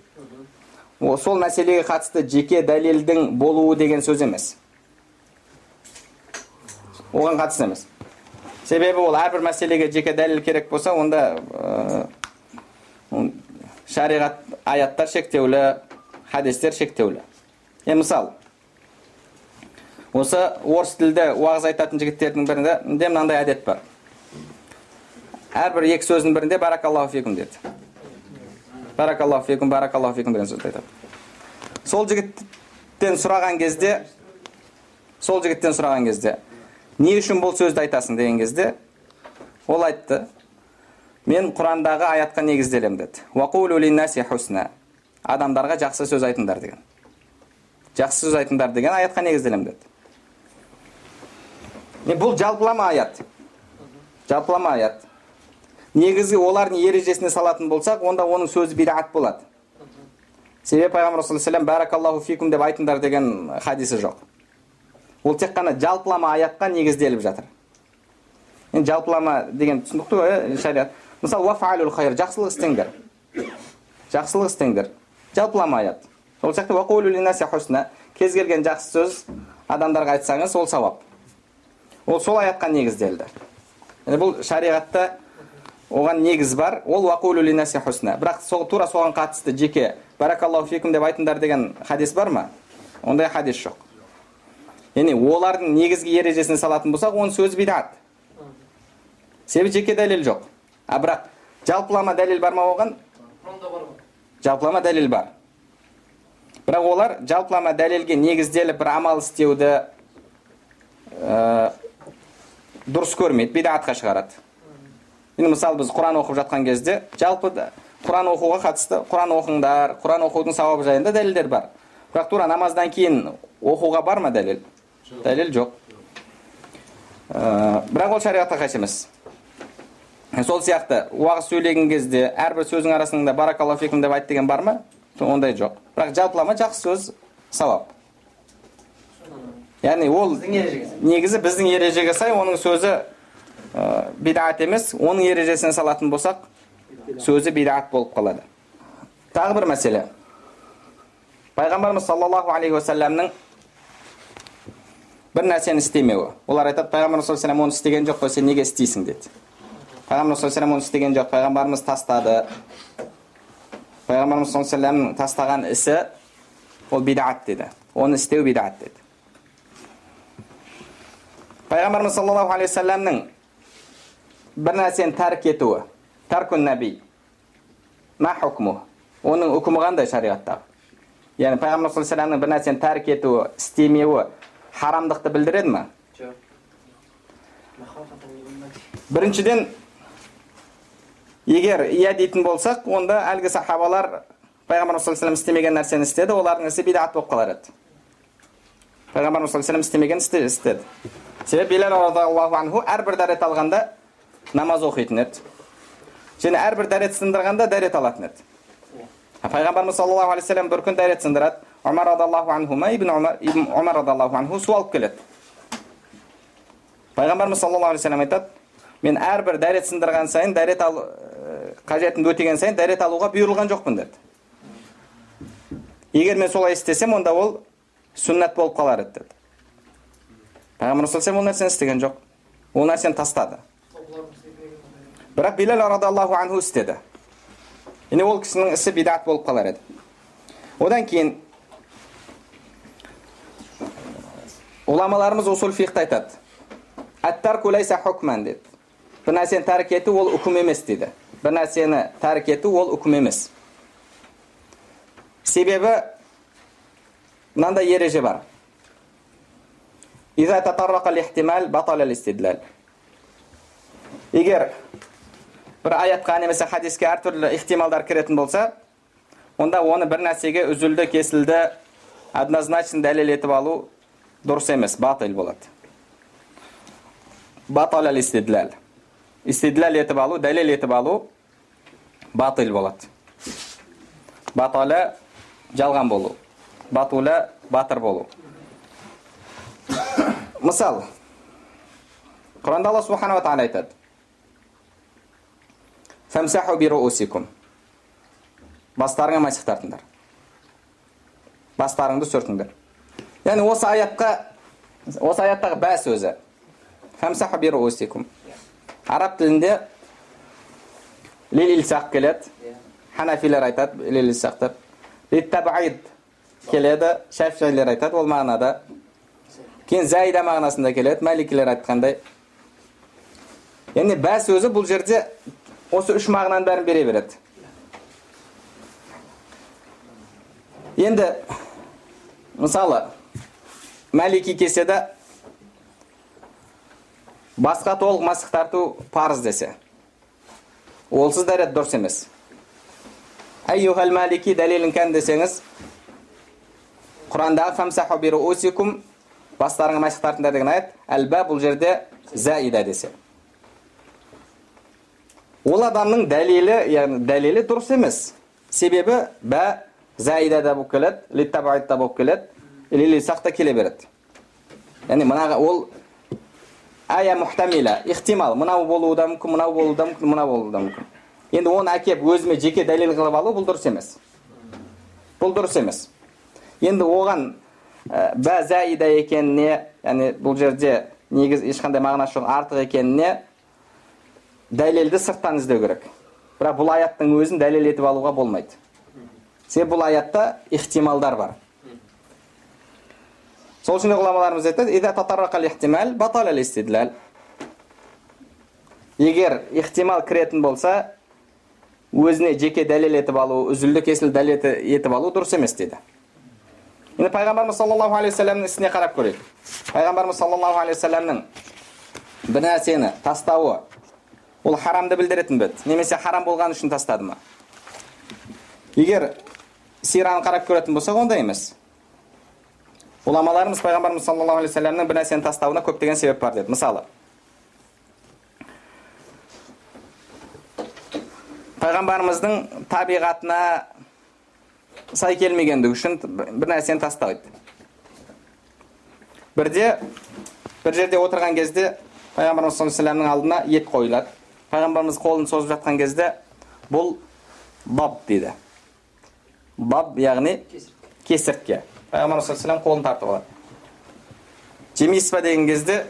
Speaker 1: сол мәселеге қатысты жеке дәлелдің болуы деген сөз емес. Оған қатысты емес. Себебі ол әрбір мәселеге жеке дәлел керек болса, онда шариғат аяттар шектеулі, хадистер шектеулі. Мысал, осы орыс тілді уағыз айтатын жігіттердің бірінде мынандай әдет бар. Әрбір екі сөздің бірінде баракаллаху фикум деді. Баракаллаху фикум деген сөзді айтады. Сол жігіттен сұраған кезде, не үшін бұл сөзді айтасың деген кезде, ол айтты, мен Құрандағы аятқа негізделем деді. Вақулу линнаси хусна. Адамдарға жақсы сөз айтыңдар деген. Жақсы сөз айтыңдар деген аятқа негізделем деді. Бұл жалпылама аят. Жалпылама аят. Негізгі олардың ережесіне салатын болсақ, онда оның сөзі бидағат болады. Себебі Пайғамбар саллаллаху алейхи ва саллям баракаллаху фикум деп айтыңдар деген хадисі жоқ. Ол тек қана жалпылама аятқа негізделіп жатыр. Жалпылама деген түсіндікті ғой, шариғат. Мысалы, вафалул хайр, жақсылық істеңдер. Жақсылық істеңдер. Жалпылама аят. Сол сияқты вақулу линнаси хусна, кез келген жақсы сөз адамдарға айтсаңыз, ол сауап. Ол сол аятқа негізделді. Бұл шариғатта оған негіз бар, ол вақулу линнаси хусна. Бірақ тура соған қатысты жеке баракаллаху фикум деп айтыңдар деген хадис бар ма? Ондай хадис жоқ. Яғни олардың негізгі ережесіне салатын болсақ, оның сөзі бидағат. Себебі жеке дәлел жоқ. Бірақ жалпылама дәлел бар ма оған? Жалпылама дәлел бар. Бірақ олар жалпылама дәлелге негізделіп бір амал істеуді дұрыс көрмейді, бидағатқа шығарады. Мысалы, біз Құран оқып жатқан кезде, жалпы Құран оқуға қатысты, Құран оқыңдар, Құран оқудың сауабы жайында дәлелдер бар. Бірақ тура намаздан кейін оқуға бар ма дәлел? Дәлел жоқ. Бірақ ол шариғатқа қайшы емес. Сол сияқты, уағыз сөйлеген кезде, әрбір сөздің арасында баракаллаху фикум деп айт деген бар ма? Ондай жоқ. Бірақ жалпылама жақсы сөз сауап. Яғни ол негізі біздің ережеге сай, оның сөзі бидағат емес, оның ережесіне салатын болсақ, сөзі бидағат болып қалады. Тағы бір мәселе. Пайғамбарымыз саллаллаху алейхи ва саллямның бір нәрсені істемеуі. Олар айтады, Пайғамбарымыз саллаллаху алейхи ва саллям оны істеген жоқ қой, сен неге істейсің деді. Пайғамбарымыз саллаллаху алейхи ва саллям оны істеген жоқ, Пайғамбарымыз тастады. Пайғамбарымыз саллаллаху алейхи ва саллямның тастаған ісі ол бидағат деді. Оны істеу бидағат деді. Пайғамбарымыз саллаллаху алейхи ва саллямның бір нәрсені тәрк етуі, тәркун наби, ма хукму, оның үкімі қандай шариғаттағы? Яғни Пайғамбар саллаллаху алейхи ва саллямның бір нәрсені тәрк етуі, істемеуі харамдықты білдіреді ме? Жоқ. Біріншіден, егер ия дейтін болсақ, онда әлгі сахабалар Пайғамбар саллаллаху алейхи ва саллям істемеген нәрсені істеді, олардың ісі бидағат болып қалар еді. Пайғамбар саллаллаху алейхи ва саллям істемеген істеді. Себебі Билал радиаллаху анху әрбір дәрет алғанда намаз оқитын еді. Және әрбір дәрет сындырғанда дәрет алатын еді. Пайғамбарымыз саллаллаху алейхи ва саллям бір күн дәрет сындырады. Умар радиаллаху анху, ибн Умар радиаллаху анху су алып келеді. Пайғамбарымыз саллаллаху алейхи ва саллям айтады, мен әрбір дәрет сындырған сайын, дәрет қажетімді өтеген сайын дәрет алуға бұйырылған жоқпын деді. Егер мен солай істесем, онда ол сүннат болып қалар еді деді. Пайғамбар саллаллаху алейхи ва саллям ол нәрсені істеген жоқ. Ол нәрсені тастады. Бірақ Билал радиаллаху анху істеді. Яғни ол кісінің ісі бидат болып қалар еді. Одан кейін уламаларымыз усул фиқта айтады. Ат-тарку лайса хукман дейді. Bir нәрсені тәрк ету ол үкім емес дейді. Bir нәрсені тәрк ету ол үкім емес. Себебі мынандай ереже бар. Иза татаррақа лихтимал батала листидлал. Егер бір аятқа немесе хадиске әртүрлі ихтималдар кіретін болса, онда оны бір нәрсеге үзілді, кесілді, однозначно дәлел етіп алу дұрыс емес, батыл болады. Батала листидлал. Истидлал етіп алу, дәлел етіп алу батыл болады. Батала жалған болу. Батула батыр болу. Мысал, Құранда Алла субхана ва тағала айтады. Фамсаху би руусикум. Бастарыңа масих тартыңдар. Бастарыңды сүртіңдер. Яғни осы аяттағы бә сөзі. Фамсаху би руусикум. Араб тілінде лил-илсақ келеді. Ханафилер айтады лил-илсақ деп. Лит-табаид келеді. Шафиилер айтады ол мағынада. Кейін зайда мағынасында келеді. Маликилер айтқандай. Яғни бә сөзі бұл жерде осы үш мағынаны бәрін бере береді. Енді мысалы Малики кеседе басқа толық масық тарту парыз десе, олсыз дәрет дұрыс емес. Айюхал Малики дәлелін кән десеңіз, Құрандағы фамсаху би руусикум бастарыңа масық тартыңдар деген аят, әлбә бұл жерде заида десе. Ол адамның дәлелі дұрыс емес. Себебі бә заида да болып келеді, литтабаид да болып келеді, лил-илсақ та келе береді. Яғни мынаға ол ая мухтамила, ихтимал, мынау болуы да мүмкін, мынау болуы да мүмкін, мынау болуы да мүмкін. Енді оны әкеп өзіме жеке дәлел қылып алу бұл дұрыс емес. Бұл дұрыс емес. Енді оған бә заида екеніне, яғни бұл жерде негіз ешқандай мағынасы жоқ артық екеніне дәлелді сырттан іздеу керек. Бірақ бұл аяттың өзін дәлел етіп алуға болмайды. Себебі бұл аятта ихтималдар бар. Сол үшін ғұламаларымыз айтады, «Иза татаррақал ихтимал, батала листидлал». Егер ихтимал кіретін болса, өзіне жеке дәлел етіп алу, үзілді кесілді дәлел етіп алу дұрыс емес дейді. Енді Пайғамбарымыз саллаллаху алейхи вассаламның ісіне қарап көрейік. Пайғамбарымыз саллаллаху алейхи вассаламның бір нәрсені тастауы, ол харамды білдіретін бе? Немесе харам болған үшін тастады ма? Егер сираны қарап көретін болсақ, онда емес. Уламаларымыз Пайғамбарымыз саллаллаху алейхи вассаламның бір нәрсені тастауына көптеген себеп бар деді. Мысалы, Пайғамбарымыздың табиғатына сай келмегендігі үшін бір нәрсені тастайды. Bir жерде отырған кезде Пайғамбарымыз саллаллаху алейхи вассаламның алдына ет қойылады. Пайғамбарымыз қолын созып жатқан кезде бұл баб дейді. Баб яғни кесіртке. Пайғамбарымыз саллаллаху алейхи вассалам қолын тартып алады. Жемейсіз ба деген кезде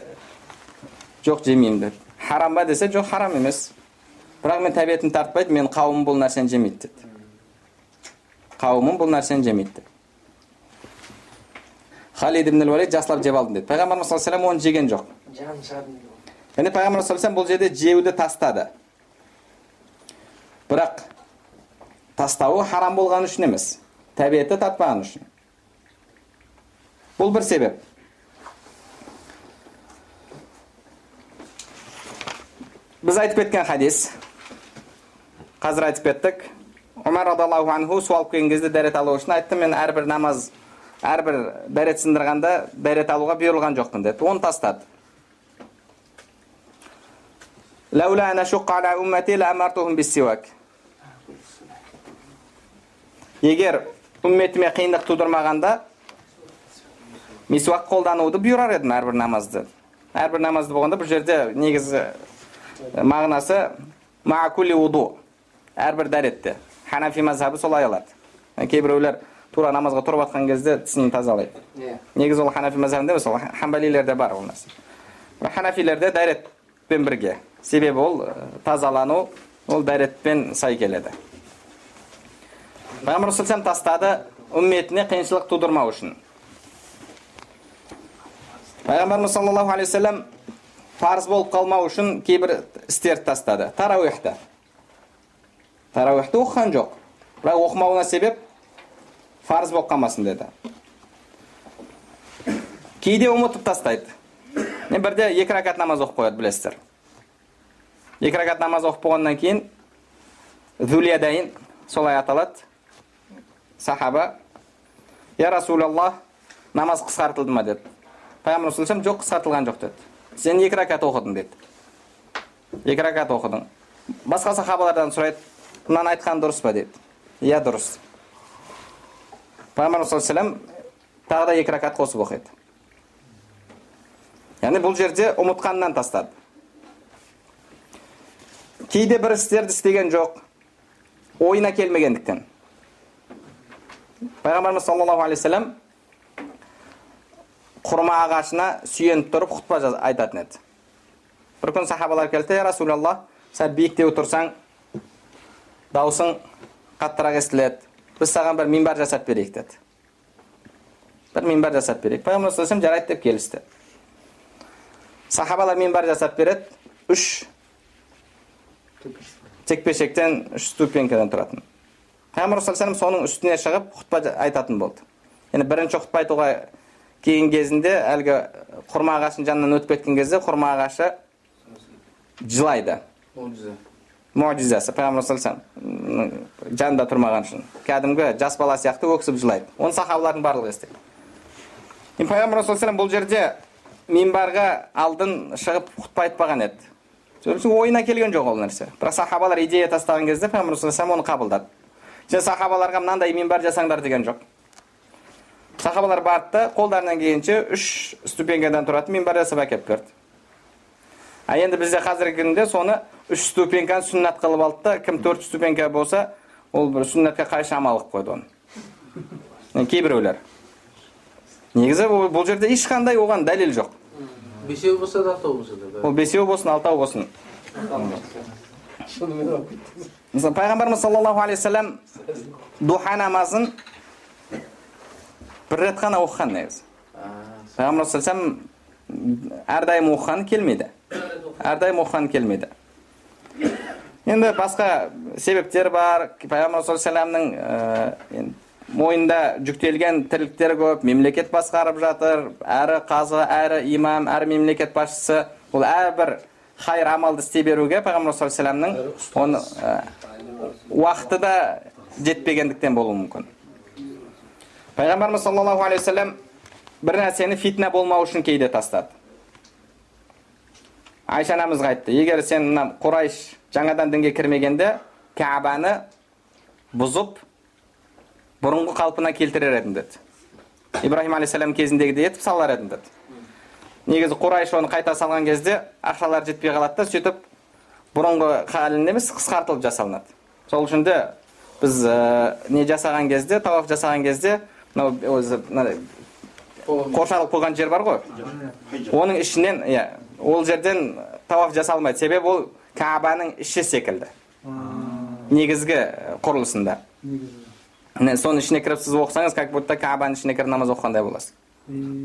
Speaker 1: жоқ жемеймін деді. Харам ба десе жоқ харам емес. Бірақ мен тәбетім тартпайды, мен қауымым бұл нәрсені жемейді деді. Қауымым бұл нәрсені жемейді деді. Халид ибн ал-Валид жаслап жеп алдым деді. Пайғамбарымыз саллаллаху алейхи вассалам оны жеген жоқ. Яғни Пайғамбарымыз саллаллаху алейхи вассалам бұл жерде жеуді тастады. Бірақ тастауы харам болған үшін емес, тәбеті татпаған үшін. Бұл бір себеп. Біз айтып кеткен хадис, қазір айтып кеттік. Умар радиаллаху анху су алып келген кезде дәрет алу үшін айтты, мен әрбір намаз, әрбір дәрет сындырғанда дәрет алуға бұйырылған жоқпын деді. Оны тастады. Лаула ана шуққа ала уммати ла амартухум биссивак. Егер үмметіме қиындық тудырмағанда мисуак қолдануды бұйырар едім әрбір намазды. Әрбір намазды болғанда бұл жерде негізі мағынасы маакули уду. Әрбір дәретте. Ханафи мазхабы солай алады. Кейбіреулер тура намазға тұрып атқан кезде тісін тазалайды. Негіз ол ханафи мазхабында емес, ол хамбалилерде бар ол нәрсе. Ханафилерде дәретпен бірге Себебі ол тазалану, ол дәретпен сай келеді. Пайғамбар саллаллаху тастады үмметіне қиыншылық тудырмау үшін. Пайғамбарымыз саллаллаху алейхи вассалам парыз болып қалмау үшін кейбір істерді тастады. Тарауихты оқыған жоқ. Бірақ оқымауына себеп парыз болып қалмасын деді. Кейде ұмытып тастайды. Бірде 2 ракат намаз оқып қояды, білесіздер. 2 ракат намаз оқып болғаннан кейін Зулиядайн, солай аталады, сахаба: "Я Расулаллах, намаз қысқартылды ма?" деді. Пайғамбар саллаллаху жоқ, қысқартылған жоқ деді. "Сен 2 ракат оқыдың" деді. 2 ракат оқыдың. Басқа сахабалардан сұрайды: "Мынаны айтқан дұрыс па?" деді. "Иә, дұрыс." Пайғамбар саллаллаху тағы да 2 ракат қосып оқиды. Яғни бұл жерде ұмытқаннан тастады. Кейде бір істерді істеген жоқ, ойына келмегендіктен. Пайғамбарымыз саллаллаху алейхи вассалам құрма ағашына сүйеніп тұрып хұтпа айтатын еді. Бір күн сахабалар келді: "Я Расулаллах, сәл биіктеу тұрсаң, даусың қаттырақ естіледі. Біз саған бір минбар жасап берейік" деді. Бір минбар жасап берейік. Пайғамбар саллаллаху алейхи жарайды деп келісті. Сахабалар минбар жасап береді. 3 текпешектен, 3 ступенькадан тұратын. Пайғамбар саллаллаху алейхи соның үстіне шығып хұтпа айтатын болды. Яғни бірінші хұтпа айтуға кейін кезінде әлгі құрма ағашының жанынан өтіп кеткен кезде құрма ағашы жылайды. Муъжизасы. Пайғамбар саллаллаху алейхи жанында тұрмаған үшін. Кәдімгі жас бала сияқты өксіп жылайды. Оны сахабалардың барлығы естиді. Пайғамбар саллаллаху алейхи бұл жерде минбарға алдын шығып хұтпа айтпаған еді. Ойына келген жоқ ол нәрсе. Бірақ сахабалар идея тастаған кезде Пайғамбар саллаллаху алейхи оны қабылдады. Сен сахабаларға мынандай минбар жасаңдар деген жоқ. Сахабалар барды, қолдарынан келгенше 3 ступенькадан тұратын минбар жасап әкеліп берді. Енді бізде қазіргі күнде соны 3 ступеньканы сүннат қылып алды да, кім 4 ступенька болса, ол бір сүннатқа қайшы амал қылып қойды оны. Кейбіреулер. Негізі бұл жерде ешқандай оған дәлел жоқ.
Speaker 2: 5 болса да 6 болса да.
Speaker 1: Ол 5 болсын, 6 болсын. Мысалы, Пайғамбарымыз саллаллаху алейхи вассалам духа намазын бір рет қана оқыған негізі. Пайғамбар саллаллаху алейхи вассалам әрдайым оқыған келмейді. Әрдайым оқыған келмейді. Енді басқа себептер бар. Пайғамбар саллаллаху алейхи вассаламның мойнында жүктелген тірліктер көп, мемлекет басқарып жатыр, әрі қазы, әрі имам, әрі мемлекет басшысы. Бұл әрбір хайыр амалды істей беруге Пайғамбар саллаллаху алейхи вассаламның уақыты да жетпегендіктен болуы мүмкін. Пайғамбарымыз саллаллаху алейхи вассалам бір нәрсені фитна болмау үшін кейде тастады. Айша анамызға айтты: "Егер сен Құрайш жаңадан дінге кірмегенде Кәбаны бұзып бұрынғы қалпына келтірер едім" деді. Ибрахим алейхиссалам кезіндегідей етіп салар едім деді. Негізі Құрайш оны қайта салған кезде ақшалар жетпей қалады да, сөйтіп бұрынғы халін емес, қысқартылып жасалынады. Сол үшін де біз не жасаған кезде, тауаф жасаған кезде, қоршалып қойған жер бар ғой. Оның ішінен, ол жерден тауаф жасалмайды. Себебі ол Кәбаның іші секілді. Негізгі құрылысында. Соның ішіне кіріп сіз оқысаңыз, как будто Кәбаның ішіне кіріп намаз оқығандай боласыз.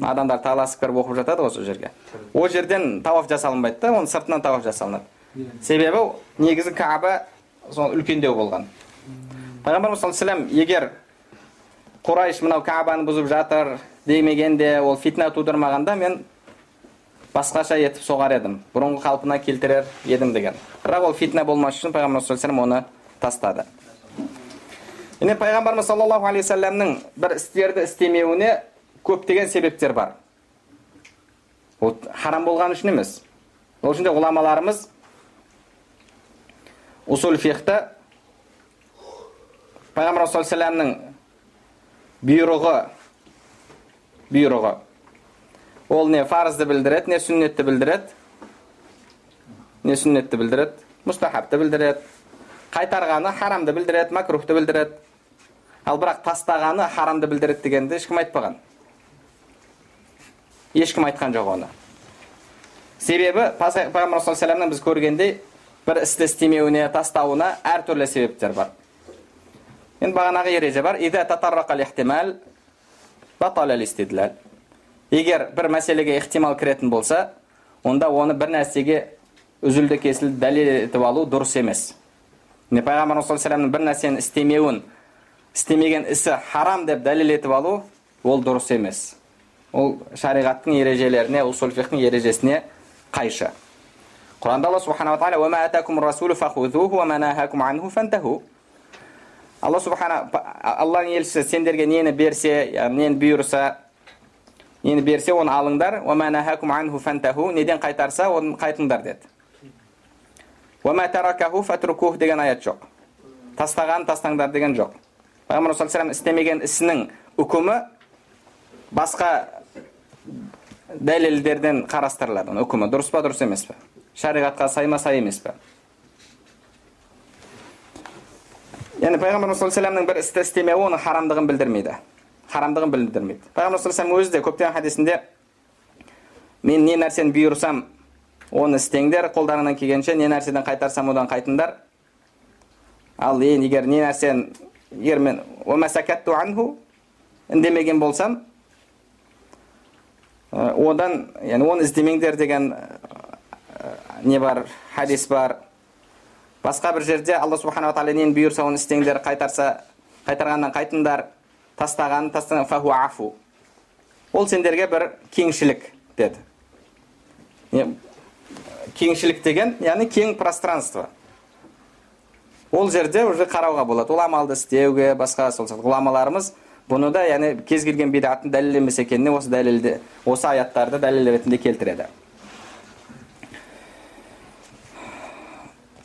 Speaker 1: Адамдар таласып кіріп оқып жатады осы жерге. Ол жерден тауаф жасалынбайды да, оның сыртынан тауаф жасалынады. Себебі негізі Кәба үлкендеу болған. Пайғамбарымыз саллаллаху алейхи вассалам егер Құрайш мынау Кәбаны бұзып жатыр демегенде, ол фитна тудырмағанда, мен басқаша етіп соғар едім, бұрынғы қалпына келтірер едім деген. Бірақ ол фитна болмас үшін Пайғамбарымыз саллаллаху алейхи вассалам оны тастады. Енді Пайғамбарымыз саллаллаху алейхи вассаламның бір істерді істемеуіне көптеген себептер бар. Ол харам болған үшін емес. Ол үшін де ғұламаларымыз усул фихта Пайғамбар саллаллаху алейхи вассаламның бұйрығы ол не фарызды білдіреді, не сүннетті білдіреді, мустахабты білдіреді, қайтарғаны харамды білдіреді, макрухты білдіреді. Ал бірақ тастағаны харамды білдіреді дегенді ешкім айтпаған. Ешкім айтқан жоқ оны. Себебі пайғамбар саллаллаху алейхи вассаламның біз көргендей бір істі істемеуіне, тастауына әртүрлі себептер бар. Енді бағанағы ереже бар. Иза татаррақал ихтимал баталал истидлал. Егер бір мәселеге ихтимал кіретін болса, онда оны бір нәрсеге үзілді кесілді дәлел етіп алу дұрыс емес. Пайғамбар саллаллаху алейхи вассаламның бір нәрсені істемеген ісі харам деп дәлел етіп алу, ол дұрыс емес. Ол шариғаттың ережелеріне, усул фиқтың ережесіне қайшы. Құранда Алла субханала ва тағала: "Ва ма атакум расулу фахузуху ва ма нахакум анху фантаху." Алланың елшісі сендерге нені берсе, нені бұйырса, оны алыңдар. "Ва ма нахакум анху фантаху." Неден қайтарса, оны қайтыңдар деді. "Ва ма таракаху фатрукух" деген аят жоқ. Тастаңдар деген жоқ. Пайғамбар саллаллаху алейхи вассалам істемеген ісінің үкімі басқа дәлелдерден қарастырылады. Үкімі дұрыс па, дұрыс емес пе? Шариғатқа сай ма, сай емес пе? Яғни пайғамбар саллаллаху алейхи вассаламның бір істі істемеуі оның харамдығын білдірмейді. Пайғамбар саллаллаху алейхи вассалам өзі де көптеген хадисінде: "Мен не нәрсені бұйырсам, оны істеңдер, қолдарыңнан келгенше, не нәрседен қайтарсам, одан қайтыңдар. Ал егер не нәрсені мен омасакатту анху үндемеген болсам, одан, оны іздемеңдер" деген не бар, хадис бар. Басқа бір жерде Алла субханала ва тағала нені бұйырса, оны істеңдер, қайтарғаннан қайтыңдар, тастаған фаху афу. Ол сендерге бір кеңшілік деді. Кеңшілік деген, яғни кең пространство. Ол жерде уже қарауға болады. Ол амалды істеуге, басқа ғұламаларымыз бұны да, яғни кез келген бидаттың дәлел емес екеніне осы аяттарды дәлел ретінде келтіреді.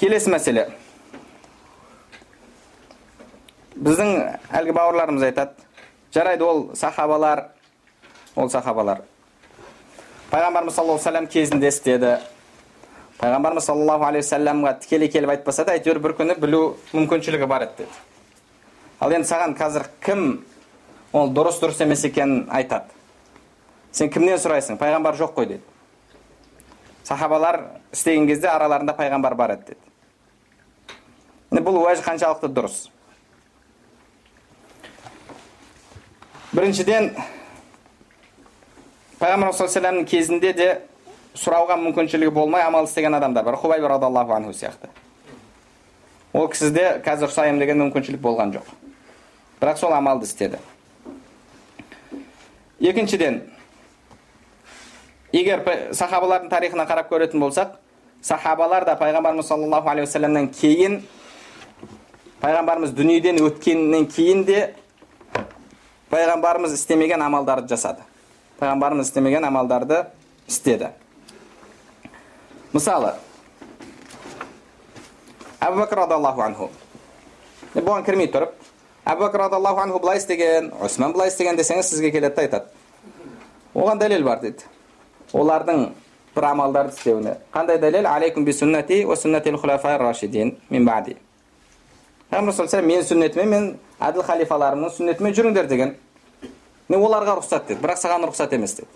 Speaker 1: Келесі мәселе. Біздің әлгі бауырларымыз айтады: "Жарайды, ол сахабалар. Пайғамбарымыз саллаллаху алейхи вассалам кезінде істеді. Пайғамбарымыз саллаллаху алейхи вассаламға тікелей келіп айтпаса да, әйтеуір бір күні білу мүмкіншілігі бар еді" деді. Ал енді саған қазір кім ол дұрыс емес екенін айтады? Сен кімнен сұрайсың? Пайғамбар жоқ қой деді. Сахабалар істеген кезде араларында пайғамбар бар еді деді. Бұл уәж қаншалықты дұрыс? Біріншіден, пайғамбар саллаллаху алейхи вассаламның кезінде де сұрауға мүмкіншілігі болмай амал істеген адамдар бар. Хубайб радиаллаху анху сияқты. Ол кісіде қазір ұсайым деген мүмкіншілік болған жоқ. Бірақ сол амалды істеді. Екіншіден, егер сахабалардың тарихына қарап көретін болсақ, сахабалар да пайғамбарымыз саллаллаху алейхи вассаламнан кейін, пайғамбарымыз дүниеден өткеннен кейін де пайғамбарымыз істемеген амалдарды жасады. Пайғамбарымыз істемеген амалдарды істеді. Мысалы, Абу Бакр радиаллаху анху. Бұған кірмей тұрып, Абу Бакр радиаллаху анху былай істеген, Осман былай істеген десеңіз, сізге келеді айтады: "Оған дәлел бар" дейді. Олардың бір амалдарды істеуіне. Қандай дәлел? "Алейкум би суннати ва суннатил хулафаир рашидин мин баъди." Пайғамбар саллаллаху алейхи вассалам: "Мен сүннетіме, мен әділ халифаларымның сүннетіме жүріңдер" деген. Оларға рұқсат деді, бірақ саған рұқсат емес деді.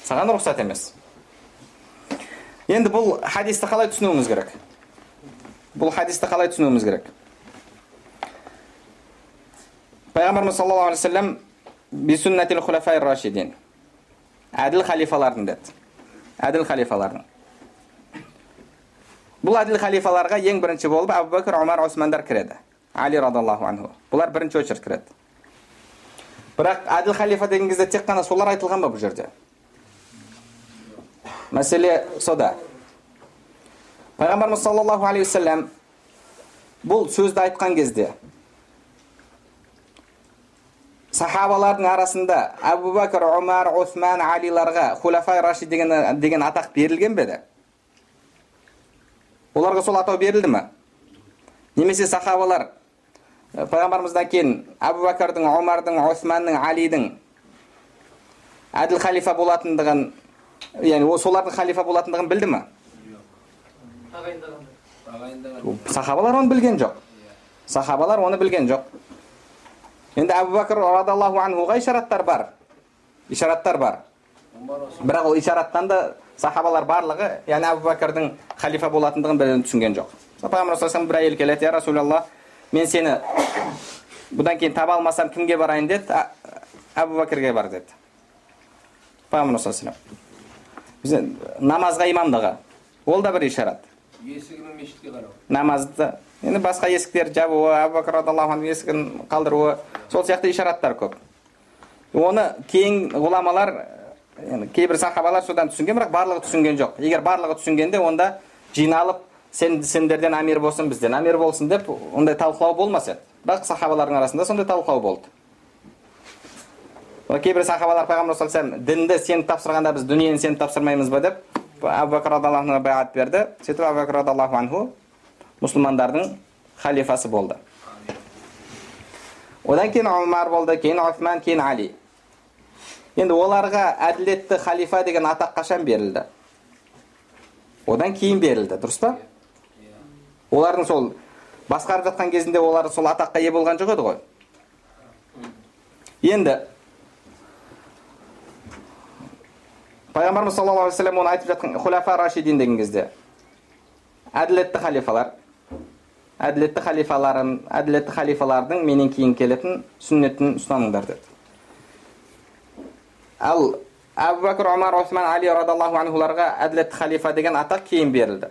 Speaker 1: Саған рұқсат емес. Енді бұл хадисті қалай түсінуіміз керек? Пайғамбарымыз саллаллаху алейхи вассалам би суннатил хулафаир рашидин, әділ халифалардың деді. Әділ халифалардың. Бұл әділ халифаларға ең бірінші болып Абу Бакр, Омар, Османдар кіреді. Али радиаллаху анху. Бұлар бірінші очередь кіреді. Бірақ әділ халифа деген кезде тек қана солар айтылған ба бұл жерде? Мәселе сода. Пайғамбарымыз саллаллаху алейхи вассалам бұл сөзді айтқан кезде сахабалардың арасында Абу Бакр, Омар, Осман, Алиларға хулафай рашид деген атақ берілген бе еді? Оларға сол атау берілді ме? Немесе сахабалар пайғамбарымыздан кейін Абу Бакрдың, Омардың, Османның, Алидің әділ халифа болатындығын, яғни солардың халифа болатындығын білді ме? Сахабалар оны білген жоқ. Сахабалар оны білген жоқ. Енді Абу Бакр радиаллаху анхуға ишараттар бар. Бірақ ол ишараттан да сахабалар барлығы, яғни Абу Бәкірдің халифа болатындығын бірден түсінген жоқ. Пайғамбар саллаллаху алейхи ва саллям бір әйел келеді: "Я Расулаллах, мен сені бұдан кейін таба алмасам кімге барайын?" деді. "Абу Бәкірге бар" деді Пайғамбар саллаллаху алейхи ва саллям. Намазға имамдығы, ол да бір ишарат.
Speaker 2: Есігінің мешітке қарау.
Speaker 1: Намазды, енді басқа есіктер жабуы, Абу Бәкір радиаллаху анху есігін қалдыруы, сол сияқты ишараттар көп. Оны кейін ғұламалар, кейбір сахабалар содан түсінген, бірақ барлығы түсінген жоқ. Егер барлығы түсінгенде, онда жиналып, сендерден амир болсын, бізден амир болсын деп, ондай талқылау болмас еді. Бірақ сахабалардың арасында сондай талқылау болды. Кейбір сахабалар Пайғамбар саллаллаху алейхи ва саллям, дінді сен тапсырғанда біз дүниені сен тапсырмаймыз ба деп Абу Бәкір радиаллаху анхуға байғат берді. Сөйтіп Абу Бәкір радиаллаху анху мұсылмандардың халифасы болды. Одан кейін Омар болды, кейін Осман, кейін Али. Енді оларға әділетті халифа деген атақ қашан берілді? Одан кейін берілді, дұрыс па? Олардың сол басқарып жатқан кезінде олар сол атаққа ие болған жоқ еді ғой. Енді Пайғамбарымыз саллаллаху алейхи ва саллям оны айтып жатқан хулафа рашидин деген кезде әділетті халифалардың менен кейін келетін сүннетін ұстаныңдар деді. Ал Абу Бәкір, Омар, Осман, Али радиаллаху анхуларға әділетті халифа деген атақ кейін берілді.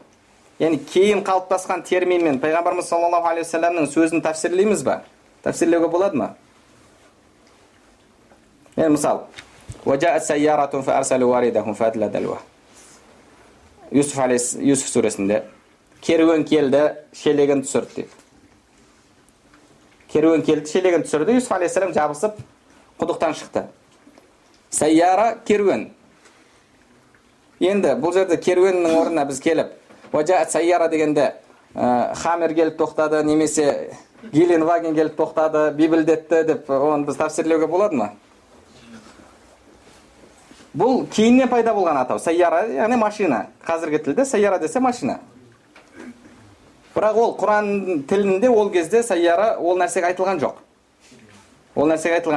Speaker 1: Яғни кейін қалыптасқан терминмен Пайғамбарымыз саллаллаху алейхи ва саллямның сөзін тәфсирлейміз ба? Тәфсирлеуге болады ма? Енді мысал, وَجَاءَتْ سَيَّارَةٌ فَأَرْسَلُوا وَارِدَهُمْ فَأَدْلَى دَلْوَهُ. Юсуф сүресінде керуен келді, шелегін түсірді дейді. Керуен келді, шелегін түсірді, Юсуф алейхиссалам жабысып құдықтан шықты. Сайяра керуен. Енді бұл жерде керуеннің орнына біз келіп, وَجَاءَتْ سَيَّارَ дегенде Хамер келіп тоқтады, немесе Геленваген келіп тоқтады, бибілдетті деп, оны біз тәфсирлеуге болады ма? Бұл кейіннен пайда болған атау. Сайяра, яғни машина. Қазіргі тілде сайяра десе машина. Бірақ ол Құран тілінде ол кезде сайяра ол нәрсеге айтылған